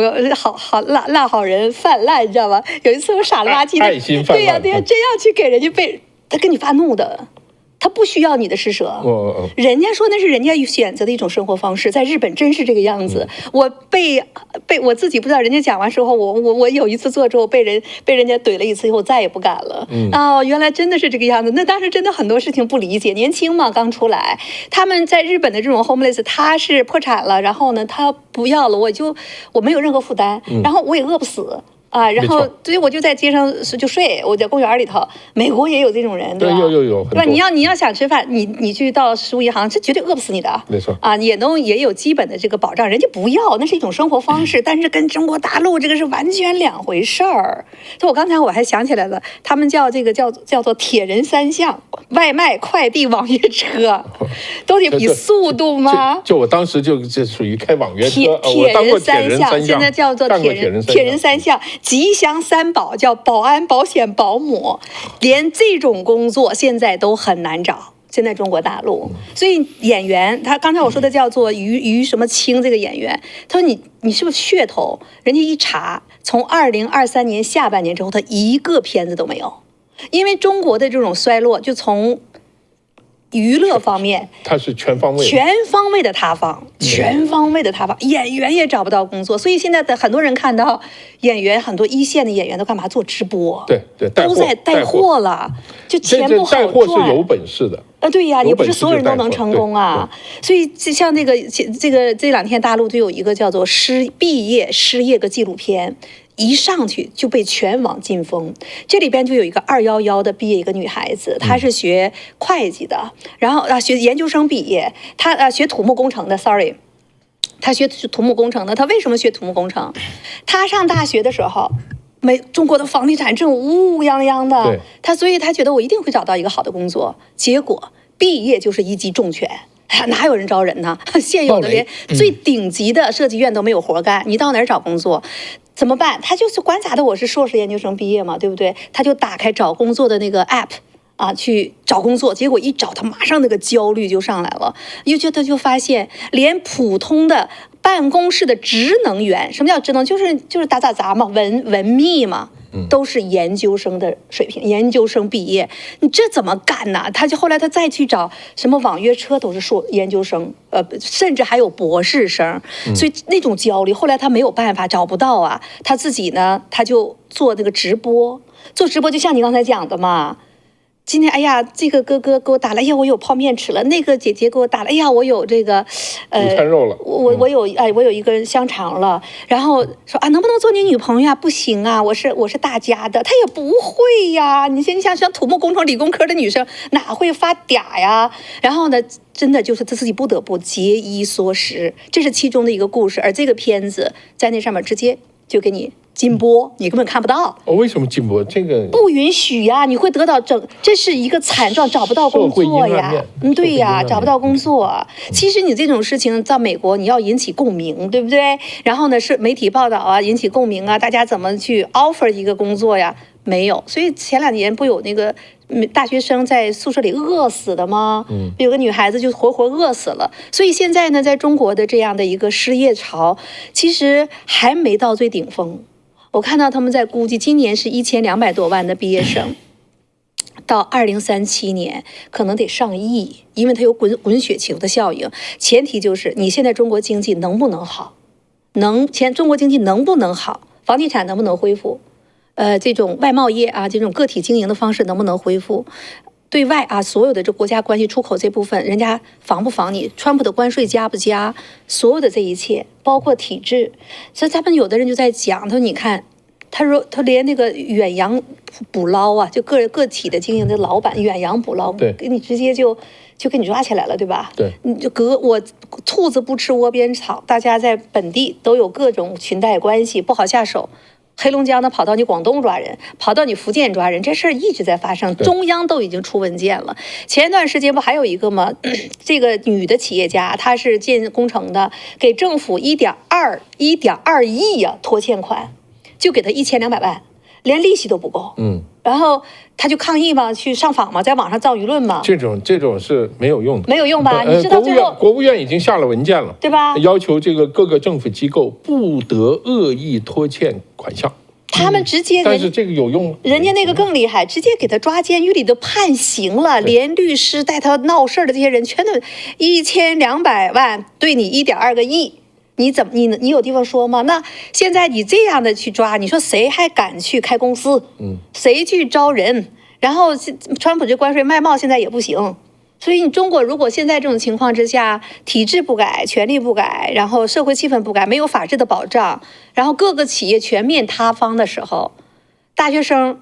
烂好人泛滥，你知道吧？有一次我傻了吧唧的，爱心泛滥，对呀，真要去给人家他跟你发怒的。他不需要你的施舍，人家说那是人家选择的一种生活方式，在日本真是这个样子。我被我自己不知道，人家讲完之后，我有一次做之后被人家怼了一次以后，再也不敢了。原来真的是这个样子。那当时真的很多事情不理解，年轻嘛，刚出来，他们在日本的这种 homeless， 他是破产了，然后呢，他不要了，我没有任何负担，然后我也饿不死。然后所以我就在街上就睡，我在公园里头。美国也有这种人，对吧？有，对吧？你要想吃饭，你去到食物银行，这绝对饿不死你的。没错也有基本的这个保障，人家不要，那是一种生活方式，但是跟中国大陆这个是完全两回事儿。就我刚才我还想起来了，他们叫做铁人三项，外卖、快递、网约车，都得比速度吗？就我当时就属于开网约车，铁人三项，现在叫做铁人三项。吉祥三宝叫保安、保险、保姆，连这种工作现在都很难找。现在中国大陆，所以演员，他刚才我说的叫做于什么清这个演员，他说你是不是噱头？人家一查，从2023年下半年之后，他一个片子都没有，因为中国的这种衰落，就从娱乐方面，它是全方位的塌房，演员也找不到工作，所以现在的很多人看到演员，很多一线的演员都干嘛做直播？对，都在带货了，就钱不好赚。带货是有本事的。对呀，也不是所有人都能成功啊。所以像这2天大陆就有一个叫做毕业失业个纪录片。一上去就被全网禁封，这里边就有一个211的毕业一个女孩子，她是学会计的，然后学研究生毕业，她学土木工程的 ，sorry， 她学土木工程的，她为什么学土木工程？她上大学的时候，中国的房地产正乌泱泱的，所以她觉得我一定会找到一个好的工作，结果毕业就是一击中拳。哪有人招人呢？现有的连最顶级的设计院都没有活干，你到哪儿找工作？怎么办？他就是观察的我是硕士研究生毕业嘛，对不对？他就打开找工作的那个 app 啊，去找工作，结果一找，他马上那个焦虑就上来了，他就发现连普通的办公室的职能员，什么叫职能？就是打杂嘛，文秘嘛。都是研究生的水平，研究生毕业，你这怎么干呢？后来他再去找什么网约车都是研究生，甚至还有博士生，所以那种焦虑，后来他没有办法，找不到啊，他自己呢，他就做那个直播，做直播就像你刚才讲的嘛。今天，哎呀，这个哥哥给我打了，哎呀，我有泡面吃了；那个姐姐给我打了，哎呀，我有这个，午餐肉了。我有一根香肠了。然后说啊，能不能做你女朋友啊？不行啊，我是大家的，她也不会呀。你想土木工程理工科的女生哪会发嗲呀？然后呢，真的就是他自己不得不节衣缩食，这是其中的一个故事。而这个片子在那上面直接就给你禁播，你根本看不到。为什么禁播？这个不允许呀！你会得到这是一个惨状，找不到工作呀。对呀，找不到工作。其实你这种事情到美国，你要引起共鸣，对不对？然后呢，是媒体报道啊，引起共鸣啊，大家怎么去 offer 一个工作呀？没有。所以前2年不有那个大学生在宿舍里饿死的吗？有个女孩子就活活饿死了。所以现在呢，在中国的这样的一个失业潮，其实还没到最顶峰。我看到他们在估计，今年是1200多万的毕业生，到2037年可能得上亿，因为它有滚雪球的效应。前提就是你现在中国经济能不能好，中国经济能不能好，房地产能不能恢复，这种外贸业啊，这种个体经营的方式能不能恢复。对外啊，所有的这国家关系出口这部分，人家防不防你？川普的关税加不加？所有的这一切，包括体制，所以他们有的人就在讲，他说你看，他说他连那个远洋捕捞啊，就个体的经营的老板远洋捕捞，给你直接就给你抓起来了，对吧？对，你就兔子不吃窝边草，大家在本地都有各种裙带关系，不好下手。黑龙江的跑到你广东抓人，跑到你福建抓人，这事儿一直在发生，中央都已经出文件了。前一段时间不还有一个吗？这个女的企业家，她是建工程的，给政府1.2亿呀拖欠款，就给她1200万，连利息都不够。然后他就抗议嘛，去上访嘛，在网上造舆论嘛。这种是没有用的，没有用吧？你知道最后国务院已经下了文件了，对吧？要求这个各个政府机构不得恶意拖欠款项。他们直接，但是这个有用，人家那个更厉害，直接给他抓监狱里都判刑了，连律师带他闹事的这些人全都1200万对你1.2个亿。你有地方说吗？那现在你这样的去抓，你说谁还敢去开公司？谁去招人？然后川普这关税卖贸现在也不行，所以你中国如果现在这种情况之下，体制不改，权力不改，然后社会气氛不改，没有法治的保障，然后各个企业全面塌方的时候，大学生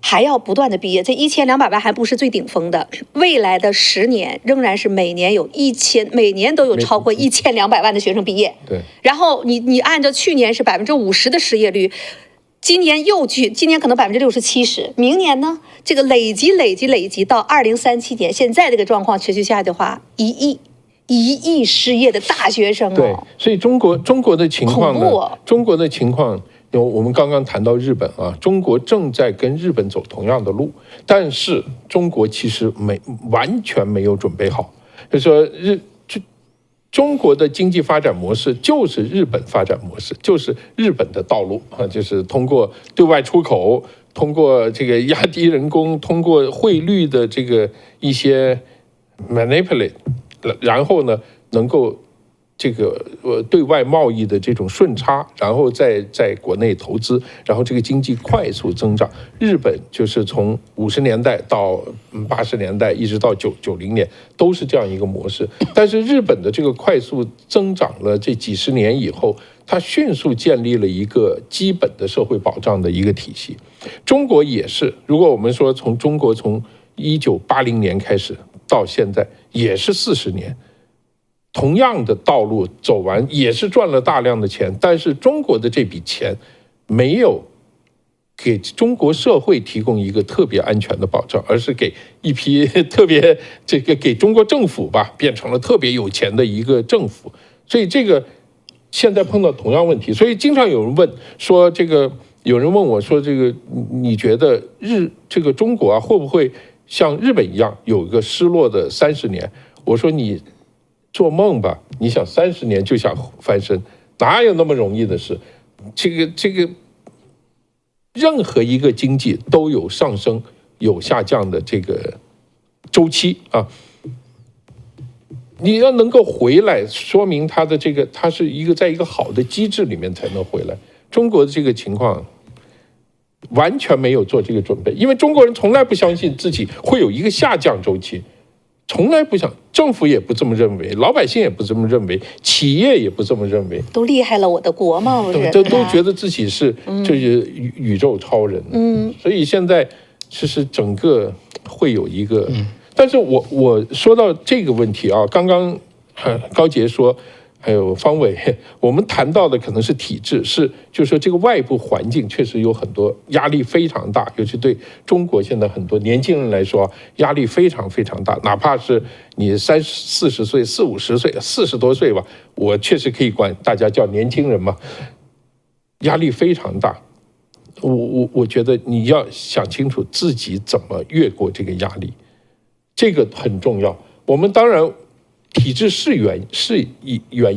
还要不断的毕业，这1200万还不是最顶峰的，未来的10年仍然是每年都有超过1200万的学生毕业。对，然后你按照去年是50%的失业率，今年可能60%、70%，明年呢，这个累积到2037年，现在这个状况持续下去的话，1亿失业的大学生。对，所以中国的情况呢，恐怖哦。中国的情况。我们刚刚谈到日本啊，中国正在跟日本走同样的路，但是中国其实完全没有准备好。就说中国的经济发展模式就是日本发展模式，就是日本的道路啊，就是通过对外出口，通过这个压低人工，通过汇率的这个一些 manipulate， 然后呢能够。这个对外贸易的这种顺差，然后在国内投资，然后这个经济快速增长。日本就是从50年代到80年代，一直到90年，都是这样一个模式。但是日本的这个快速增长了这几十年以后，它迅速建立了一个基本的社会保障的一个体系。中国也是，如果我们说中国从1980年开始到现在，也是40年。同样的道路走完，也是赚了大量的钱，但是中国的这笔钱没有给中国社会提供一个特别安全的保障，而是给一批特别给中国政府吧，变成了特别有钱的一个政府。所以这个现在碰到同样问题，所以经常有人问说这个，有人问我说这个，你觉得这个中国啊会不会像日本一样有一个失落的30年？我说你做梦吧，你想30年就想翻身，哪有那么容易的事？这个任何一个经济都有上升有下降的这个周期啊。你要能够回来，说明它是在一个好的机制里面才能回来。中国的这个情况完全没有做这个准备，因为中国人从来不相信自己会有一个下降周期，从来不想，政府也不这么认为，老百姓也不这么认为，企业也不这么认为，都厉害了我的国嘛，不是？都觉得自己是就是宇宙超人。所以现在其实整个会有一个。但是我说到这个问题啊，刚刚高杰说，还有方伟，我们谈到的可能是体制，就是说这个外部环境确实有很多压力非常大，尤其对中国现在很多年轻人来说，压力非常非常大。哪怕是你30、40岁、40、50岁、40多岁吧，我确实可以管大家叫年轻人嘛，压力非常大。我觉得你要想清楚自己怎么越过这个压力。这个很重要。我们当然体制是原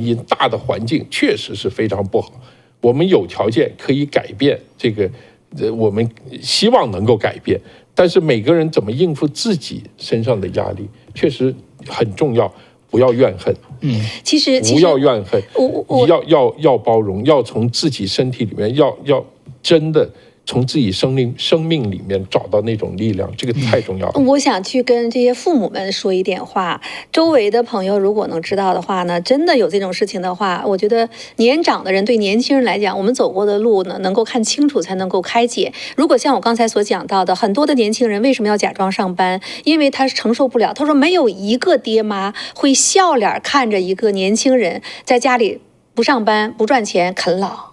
因，大的环境确实是非常不好。我们有条件可以改变这个，我们希望能够改变。但是每个人怎么应付自己身上的压力，确实很重要。不要怨恨，其实不要怨恨，要包容，要从自己身体里面要真的。从自己生命里面找到那种力量，这个太重要了。我想去跟这些父母们说一点话，周围的朋友如果能知道的话呢，真的有这种事情的话，我觉得年长的人对年轻人来讲，我们走过的路呢，能够看清楚才能够开解。如果像我刚才所讲到的，很多的年轻人为什么要假装上班？因为他承受不了。他说没有一个爹妈会笑脸看着一个年轻人在家里不上班不赚钱啃老。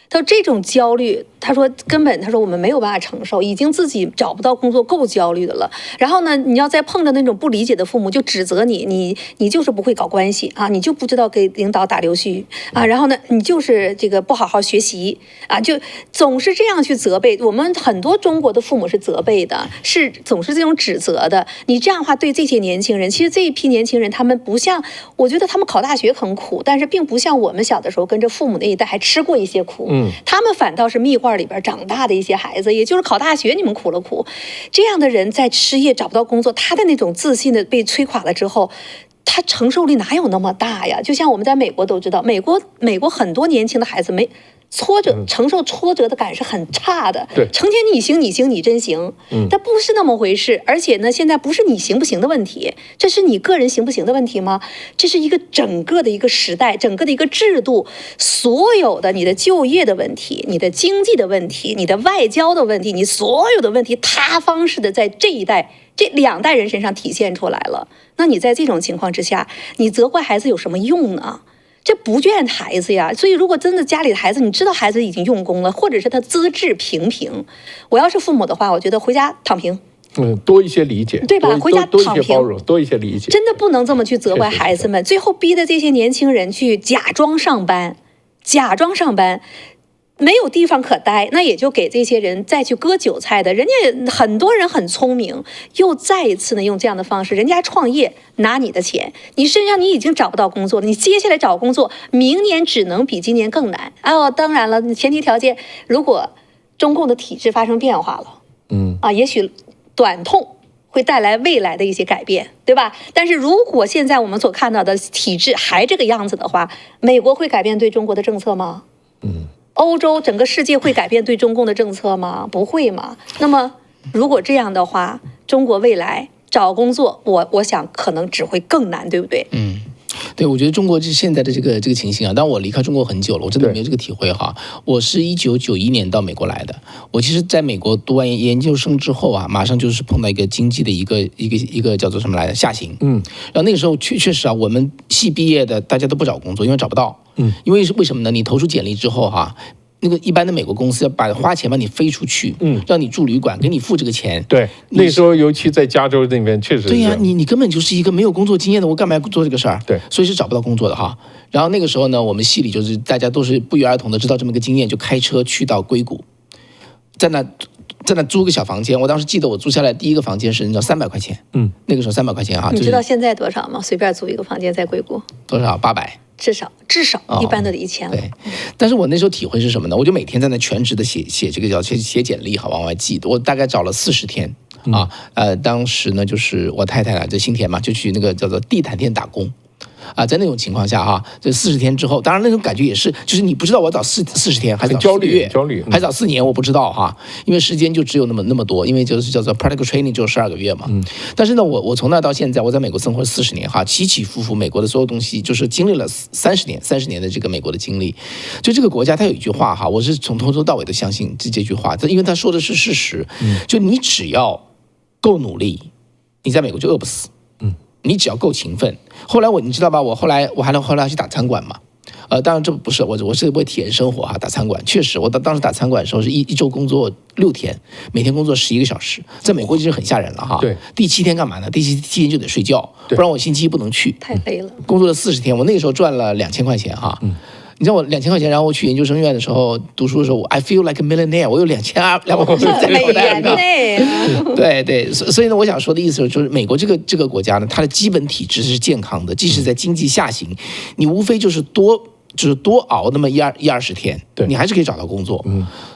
他说这种焦虑，他说根本他说我们没有办法承受，已经自己找不到工作够焦虑的了。然后呢，你要再碰到那种不理解的父母，就指责你就是不会搞关系啊，你就不知道给领导打溜须啊，然后呢，你就是这个不好好学习啊，就总是这样去责备。我们很多中国的父母是责备的，是总是这种指责的。你这样的话对这些年轻人，其实这一批年轻人他们不像，我觉得他们考大学很苦，但是并不像我们小的时候跟着父母那一代还吃过一些苦。他们反倒是蜜罐里边长大的一些孩子，也就是考大学你们苦了苦，这样的人在失业找不到工作，他的那种自信的被摧垮了之后，他承受力哪有那么大呀？就像我们在美国都知道，美国很多年轻的孩子承受挫折的感是很差的。对，成天你行你行你真行，但不是那么回事。而且呢，现在不是你行不行的问题，这是你个人行不行的问题吗？这是一个整个的一个时代，整个的一个制度，所有的你的就业的问题，你的经济的问题，你的外交的问题，你所有的问题塌方式的在这一代这2代人身上体现出来了。那你在这种情况之下，你责怪孩子有什么用呢？这不怨孩子呀。所以如果真的家里的孩子，你知道孩子已经用功了，或者是他资质平平，我要是父母的话，我觉得回家躺平。多一些理解，对吧？回家躺平，多一些包容，多一些理解。真的不能这么去责怪孩子们，最后逼的这些年轻人去假装上班，没有地方可待，那也就给这些人再去割韭菜的。人家很多人很聪明，又再一次呢用这样的方式，人家创业拿你的钱，你身上你已经找不到工作了，你接下来找工作，明年只能比今年更难。当然了，前提条件如果中共的体制发生变化了，也许短痛会带来未来的一些改变，对吧？但是如果现在我们所看到的体制还这个样子的话，美国会改变对中国的政策吗？欧洲整个世界会改变对中共的政策吗？不会嘛。那么如果这样的话，中国未来找工作，我想可能只会更难，对不对？对，我觉得中国现在的这个情形啊，当然我离开中国很久了，我真的没有这个体会哈。我是1991年到美国来的，我其实在美国读完研究生之后啊，马上就是碰到一个经济的一个叫做什么来的下行，然后那个时候确实啊，我们系毕业的大家都不找工作，因为找不到，因为为什么呢？你投出简历之后哈，那个一般的美国公司要花钱把你飞出去，让你住旅馆，给你付这个钱。对，那时候尤其在加州那边确实是。对呀，你根本就是一个没有工作经验的，我干嘛要做这个事儿？对，所以是找不到工作的哈。然后那个时候呢，我们系里就是大家都是不约而同的知道这么一个经验，就开车去到硅谷，在那租个小房间。我当时记得我租下来第一个房间是你知道300块钱，那个时候300块钱哈。你知道现在多少吗？随便租一个房间在硅谷多少？800。至少一般都得1000了。对，但是我那时候体会是什么呢？我就每天在那全职的写这个叫写简历哈，往外寄。我大概找了40天啊，当时呢就是我太太啊，在新田嘛，就去那个叫做地毯店打工。在那种情况下哈，这40天之后，当然那种感觉也是，就是你不知道我要找40天还是找4个月，焦虑，还是找4年，我不知道哈，因为时间就只有那么多，因为就是叫做 practical training 只有12个月嘛。但是呢，我从那到现在，我在美国生活40年哈，起起伏伏，美国的所有东西就是经历了30年的这个美国的经历。就这个国家，它有一句话哈，我是从头到尾都相信这句话，因为他说的是事实。就你只要够努力，你在美国就饿不死。你只要够勤奋。后来你知道吧？我后来要去打餐馆嘛。当然这不是我是为体验生活哈，打餐馆确实，我当时打餐馆的时候是一周工作6天，每天工作11个小时，在美国已经很吓人了哈。对。第7天干嘛呢？第7天就得睡觉，不然我星期一不能去。太累了。工作了40天，我那个时候赚了2000块钱哈。你知道我2000块钱，然后我去研究生院的时候读书的时候 ，I feel like a millionaire， 我有2200块钱在口袋里。对，所以呢，我想说的意思就是，美国这个国家呢，它的基本体制是健康的，即使在经济下行，你无非就是多熬那么20天，你还是可以找到工作。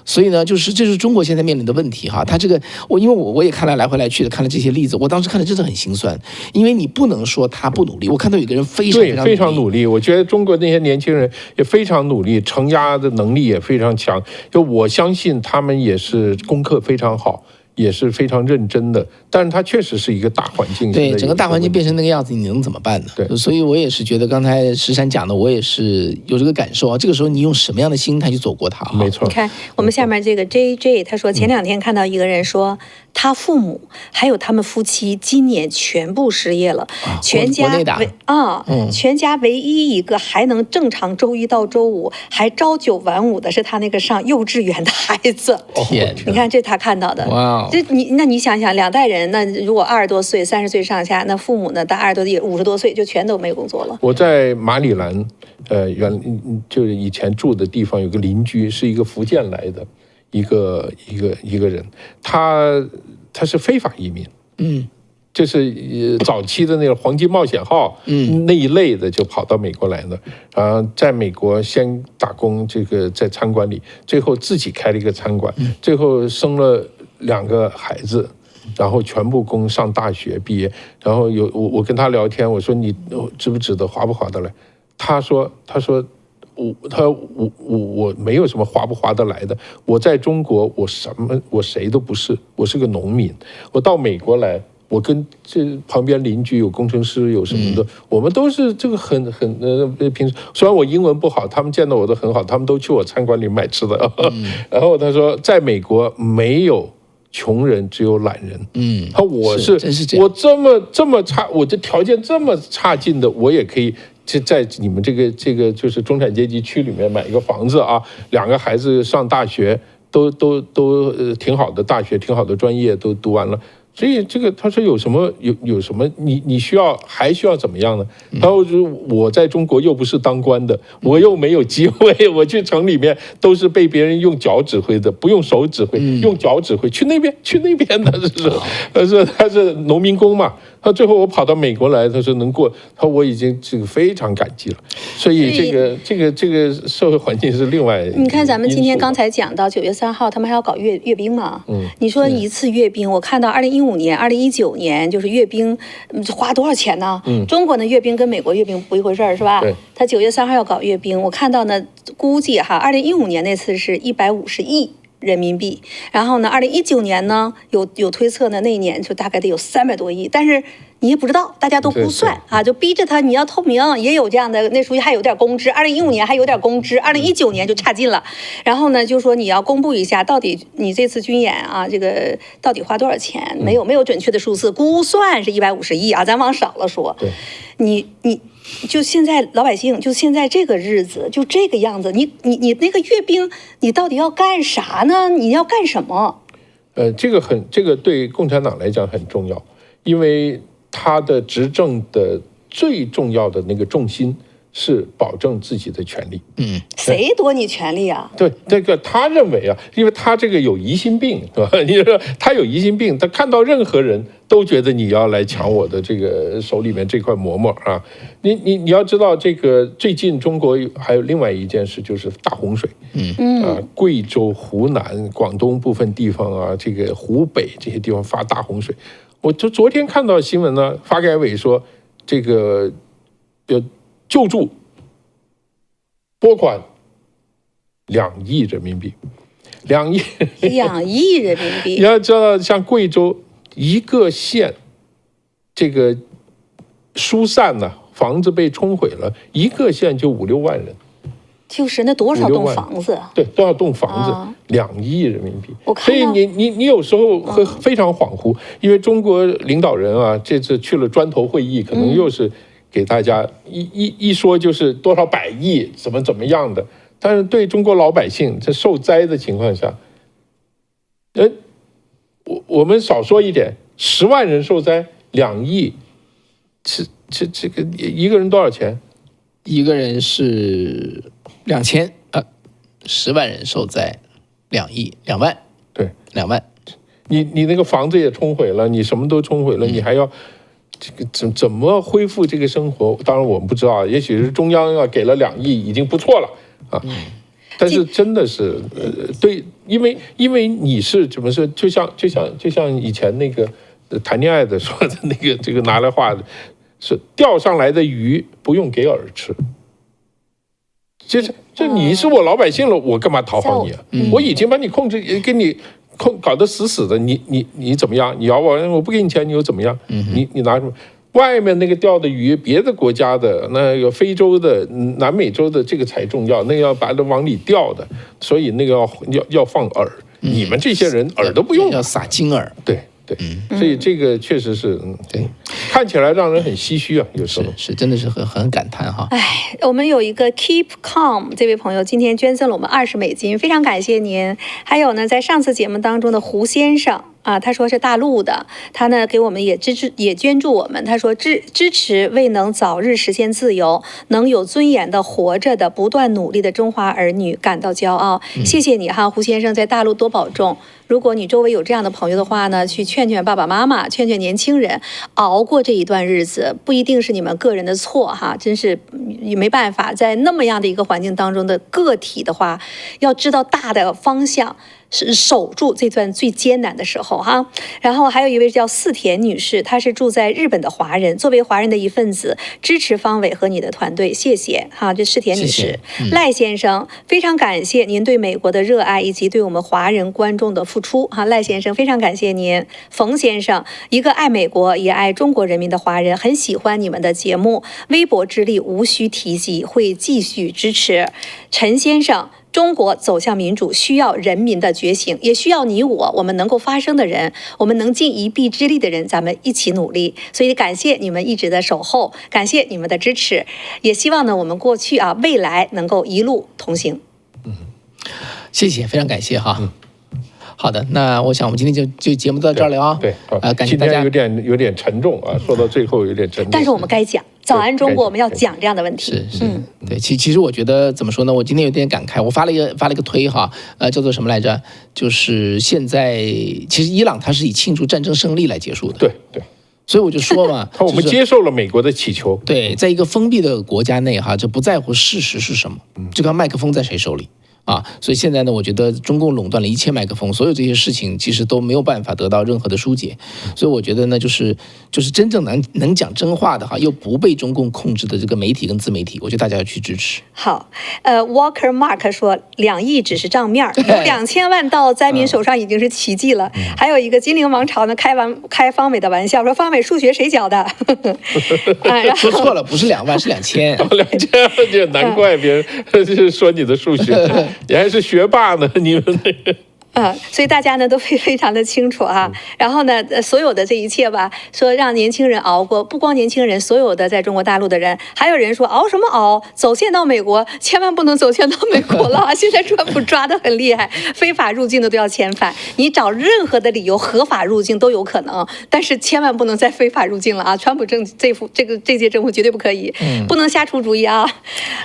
所以呢，这是中国现在面临的问题哈。他这个因为我也看了来回来去的看了这些例子，我当时看了真的很心酸，因为你不能说他不努力。我看到有个人非常努力，我觉得中国那些年轻人也非常努力，承压的能力也非常强。就我相信他们也是功课非常好。也是非常认真的，但是它确实是一个大环境。对，整个大环境变成那个样子，你能怎么办呢？对，所以我也是觉得刚才石山讲的，我也是有这个感受啊。这个时候你用什么样的心态去走过它？没错。你看我们下面这个 JJ 他说，前2天看到一个人说，他父母还有他们夫妻今年全部失业了，全家唯一一个还能正常周1到周5还朝9晚5的是他那个上幼稚园的孩子。天，你看这他看到的。哇。那你想想2代人，那如果20多岁、30岁上下，那父母呢，到20多岁、50多岁就全都没有工作了。我在马里兰，就是以前住的地方有个邻居是一个福建来的一个人，他是非法移民，就是早期的那个黄金冒险号，那一类的就跑到美国来的，然后在美国先打工，这个在餐馆里，最后自己开了一个餐馆，最后生了2个孩子，然后全部供上大学毕业。然后我跟他聊天，我说你值不值得，划不划得来？他说我没有什么划不划得来的。我在中国我谁都不是，我是个农民。我到美国来，我跟这旁边邻居有工程师有什么的，我们都是这个很平时。虽然我英文不好，他们见到我都很好，他们都去我餐馆里买吃的。然后他说，在美国没有穷人，只有懒人。我这么差，我的条件这么差劲的，我也可以在你们这个就是中产阶级区里面买一个房子啊，2个孩子上大学都挺好的大学，挺好的专业都读完了。所以这个他说有什么你还需要怎么样呢？他说我在中国又不是当官的，我又没有机会，我去城里面都是被别人用脚指挥的，不用手指挥，用脚指挥，去那边的，他是农民工嘛。他最后我跑到美国来，他说能过，他说我已经这个非常感激了。所以这个社会环境是另外。你看咱们今天刚才讲到9月3号，他们还要搞阅兵嘛？你说一次阅兵，我看到2015年、2019年就是阅兵，花多少钱呢？中国的阅兵跟美国阅兵不一回事儿，是吧？对。他9月3号要搞阅兵，我看到呢，估计2015年那次是150亿人民币，然后呢，2019年呢有推测呢，那一年就大概得有300多亿，但是你也不知道，大家都估算啊，就逼着他你要透明，也有这样的，那属于还有点公知，2015年还有点公知，2019年就差劲了，然后呢，就说你要公布一下，到底你这次军演啊，这个到底花多少钱？没有准确的数字，估算是150亿啊，咱往少了说，你就现在老百姓，就现在这个日子，就这个样子，你那个阅兵，你到底要干啥呢？你要干什么？这个对共产党来讲很重要，因为他的执政的最重要的那个重心是保证自己的权利。谁夺你权利啊？对，这个他认为啊，因为他这个有疑心病，是吧？你说他有疑心病，他看到任何人都觉得你要来抢我的这个手里面这块馍馍啊！你要知道，这个最近中国还有另外一件事，就是大洪水。贵州、湖南、广东部分地方啊，这个湖北这些地方发大洪水。我就昨天看到新闻呢，发改委说这个救助拨款2亿人民币，2亿2亿人民币。你要知道，像贵州一个县，这个疏散呢，房子被冲毁了，一个县就5、6万人。就是那多少栋房子？对，多少栋房子？2亿人民币。所以你有时候会非常恍惚，因为中国领导人啊，这次去了砖头会议，可能又是给大家一说就是多少百亿，怎么样的。但是对中国老百姓，在受灾的情况下，我们少说一点，10万人受灾，2亿，这个一个人多少钱？一个人是2000，10万人受灾，2亿2万，对，2万。你那个房子也冲毁了，你什么都冲毁了，你还要这个怎么恢复这个生活？当然我们不知道，也许是中央要给了2亿已经不错了啊。但是真的是对，因为你是怎么说？就像以前那个谈恋爱的说的那个这个拿来话的。是钓上来的鱼不用给饵吃，这你是我老百姓了，我干嘛讨好你啊？我已经把你控制，给你搞得死死的，你怎么样？你要我不给你钱，你又怎么样？你拿什么？外面那个钓的鱼，别的国家的那个非洲的、南美洲的这个才重要，那个要把它往里钓的，所以那个要放饵。你们这些人饵都不用，要撒金饵。对。所以这个确实是，对，看起来让人很唏嘘啊，有时候是真的是很感叹哈。哎，我们有一个 Keep Calm 这位朋友今天捐赠了我们20美金，非常感谢您。还有呢，在上次节目当中的胡先生。他说是大陆的，他呢给我们也捐助我们。他说支持为能早日实现自由、能有尊严的活着的、不断努力的中华儿女感到骄傲。谢谢你哈，胡先生，在大陆多保重。如果你周围有这样的朋友的话呢，去劝劝爸爸妈妈，劝劝年轻人，熬过这一段日子，不一定是你们个人的错哈，真是也没办法，在那么样的一个环境当中的个体的话，要知道大的方向。是守住这段最艰难的时候哈。然后还有一位叫四田女士，她是住在日本的华人，作为华人的一份子，支持方伟和你的团队，谢谢哈。这四田女士，谢谢赖先生，非常感谢您对美国的热爱以及对我们华人观众的付出哈。赖先生，非常感谢您。冯先生，一个爱美国也爱中国人民的华人，很喜欢你们的节目，微薄之力无需提及，会继续支持。陈先生，中国走向民主需要人民的觉醒，也需要你我们能够发声的人，我们能尽一臂之力的人，咱们一起努力。所以感谢你们一直的守候，感谢你们的支持，也希望呢我们过去未来能够一路同行。谢谢，非常感谢哈。好的，那我想我们今天就节目到这儿了啊。对，感谢大家。今天有点沉重啊，说到最后有点沉重。但是我们该讲，早安中国我们要讲这样的问题。是，对，其实我觉得怎么说呢？我今天有点感慨，我发了一个推哈，叫做什么来着？就是现在其实伊朗它是以庆祝战争胜利来结束的。对。所以我就说嘛，我们接受了美国的祈求。对，在一个封闭的国家内哈，就不在乎事实是什么，就看麦克风在谁手里。所以现在呢，我觉得中共垄断了一切麦克风，所有这些事情其实都没有办法得到任何的疏解。所以我觉得呢，就是真正能讲真话的哈，又不被中共控制的这个媒体跟自媒体，我觉得大家要去支持。好，Walker Mark 说2亿只是账面，有2000万到灾民手上已经是奇迹了。还有一个金陵王朝呢，开方伟的玩笑说，方伟数学谁教的？说错了，不是2万，是2000。2000就难怪别人就是说你的数学。你还是学霸呢，你们那个。所以大家呢都非常的清楚哈。然后呢，所有的这一切吧，说让年轻人熬过，不光年轻人，所有的在中国大陆的人，还有人说熬什么熬，走线到美国，千万不能走线到美国了。现在川普抓得很厉害，非法入境的都要遣返，你找任何的理由合法入境都有可能，但是千万不能再非法入境了啊！川普这届政府绝对不可以，不能瞎出主意啊！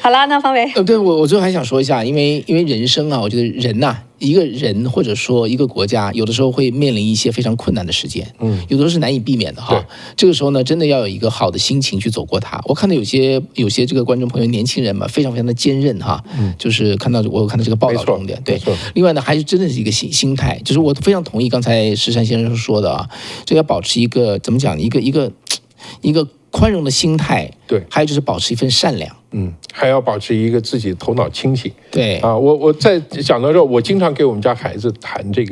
好了，那方伟，对我最后还想说一下，因为人生啊，我觉得人呐、一个人或者说一个国家，有的时候会面临一些非常困难的时间，有的时候是难以避免的哈。这个时候呢，真的要有一个好的心情去走过它。我看到有些这个观众朋友，年轻人嘛，非常非常的坚韧哈，就是我看到这个报道中的对。另外呢，还是真的是一个心态，就是我非常同意刚才石山先生说的啊，这要保持一个怎么讲，一个宽容的心态，对，还有就是保持一份善良，还要保持一个自己头脑清醒，对啊，我在讲到这，我经常给我们家孩子谈这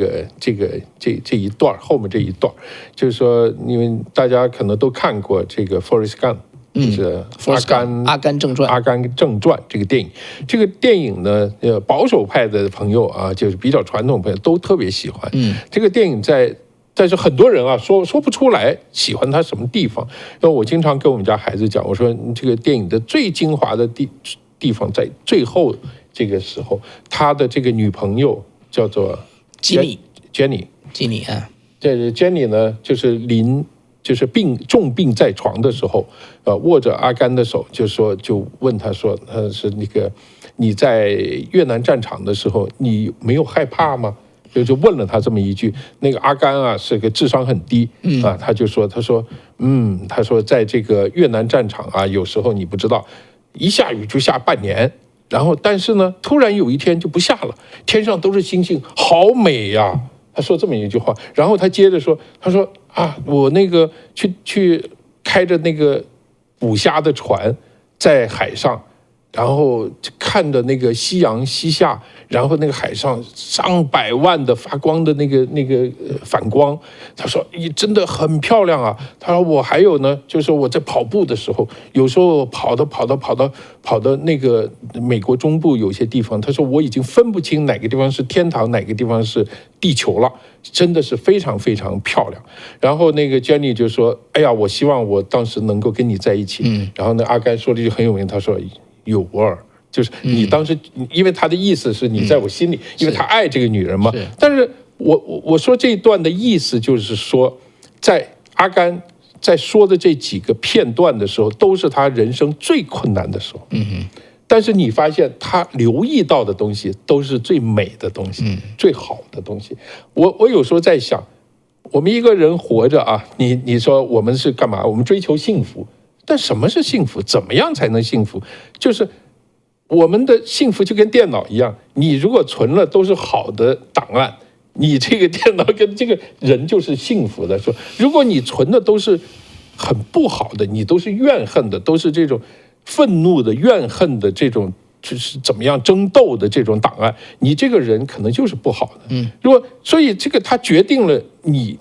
一段后面这一段，就是说，因为大家可能都看过这个 Forrest Gump。就是阿甘正传》这个电影。这个电影呢，保守派的朋友啊，就是比较传统朋友都特别喜欢。这个电影但是很多人啊说不出来喜欢它什么地方。那我经常跟我们家孩子讲，我说这个电影的最精华的地方在最后这个时候，他的这个女朋友叫做Jenny 啊，这 Jenny 呢就是重病在床的时候，握着阿甘的手，就问他说，是那个你在越南战场的时候，你没有害怕吗？就问了他这么一句。那个阿甘啊是个智商很低啊，他说在这个越南战场啊，有时候你不知道，一下雨就下半年。然后，但是呢，突然有一天就不下了，天上都是星星，好美呀！他说这么一句话，然后他接着说，他说啊，我那个去开着那个捕虾的船在海上，然后看着那个夕阳西下，然后那个海上上百万的发光的那个反光，他说你真的很漂亮啊。他说我还有呢，就是我在跑步的时候，有时候跑到那个美国中部有些地方，他说我已经分不清哪个地方是天堂，哪个地方是地球了，真的是非常非常漂亮。然后那个 Jenny 就说，哎呀，我希望我当时能够跟你在一起。然后呢，阿甘说了一句很有名，他说有味，就是你当时，因为他的意思是你在我心里，因为他爱这个女人嘛。但是我说这一段的意思就是说，在阿甘在说的这几个片段的时候，都是他人生最困难的时候。但是你发现他留意到的东西都是最美的东西，最好的东西。我有时候在想，我们一个人活着啊，你说我们是干嘛？我们追求幸福。但什么是幸福？怎么样才能幸福？就是我们的幸福就跟电脑一样，你如果存了都是好的档案，你这个电脑跟这个人就是幸福的。说，如果你存的都是很不好的，你都是怨恨的，都是这种愤怒的、怨恨的这种，就是怎么样争斗的这种档案，你这个人可能就是不好的。所以这个它决定了你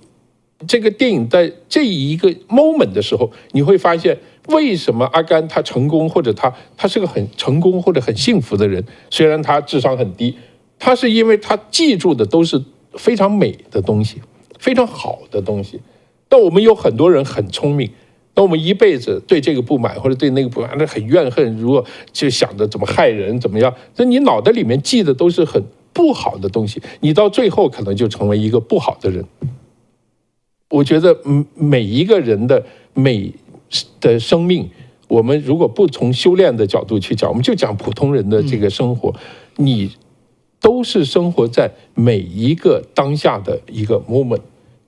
这个电影在这一个 moment 的时候，你会发现为什么阿甘他成功，或者他是个很成功或者很幸福的人，虽然他智商很低，他是因为他记住的都是非常美的东西，非常好的东西。但我们有很多人很聪明，那我们一辈子对这个不满或者对那个不满，那很怨恨，如果就想着怎么害人怎么样，那你脑袋里面记的都是很不好的东西，你到最后可能就成为一个不好的人。我觉得每一个人的美的生命，我们如果不从修炼的角度去讲，我们就讲普通人的这个生活，你都是生活在每一个当下的一个 moment，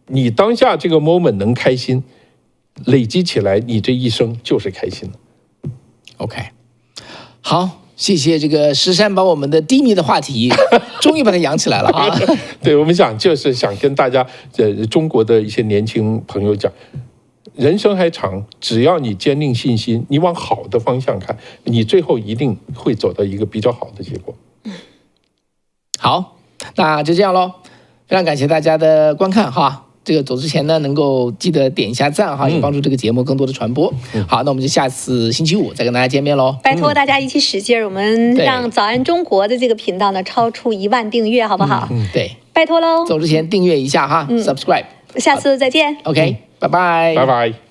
你当下这个 moment 能开心，累积起来，你这一生就是开心的。OK， 好。谢谢这个石山把我们的低迷的话题终于把它扬起来了啊！对，我们就是想跟大家，中国的一些年轻朋友讲，人生还长，只要你坚定信心，你往好的方向看，你最后一定会走到一个比较好的结果。好，那就这样咯，非常感谢大家的观看哈。这个走之前呢，能够记得点一下赞哈，也帮助这个节目更多的传播。好，那我们就下次星期五再跟大家见面喽。拜托大家一起使劲儿，我们让早安中国的这个频道呢超出1万订阅，好不好？对。拜托喽。走之前订阅一下哈，subscribe。下次再见。 OK，拜拜，拜拜。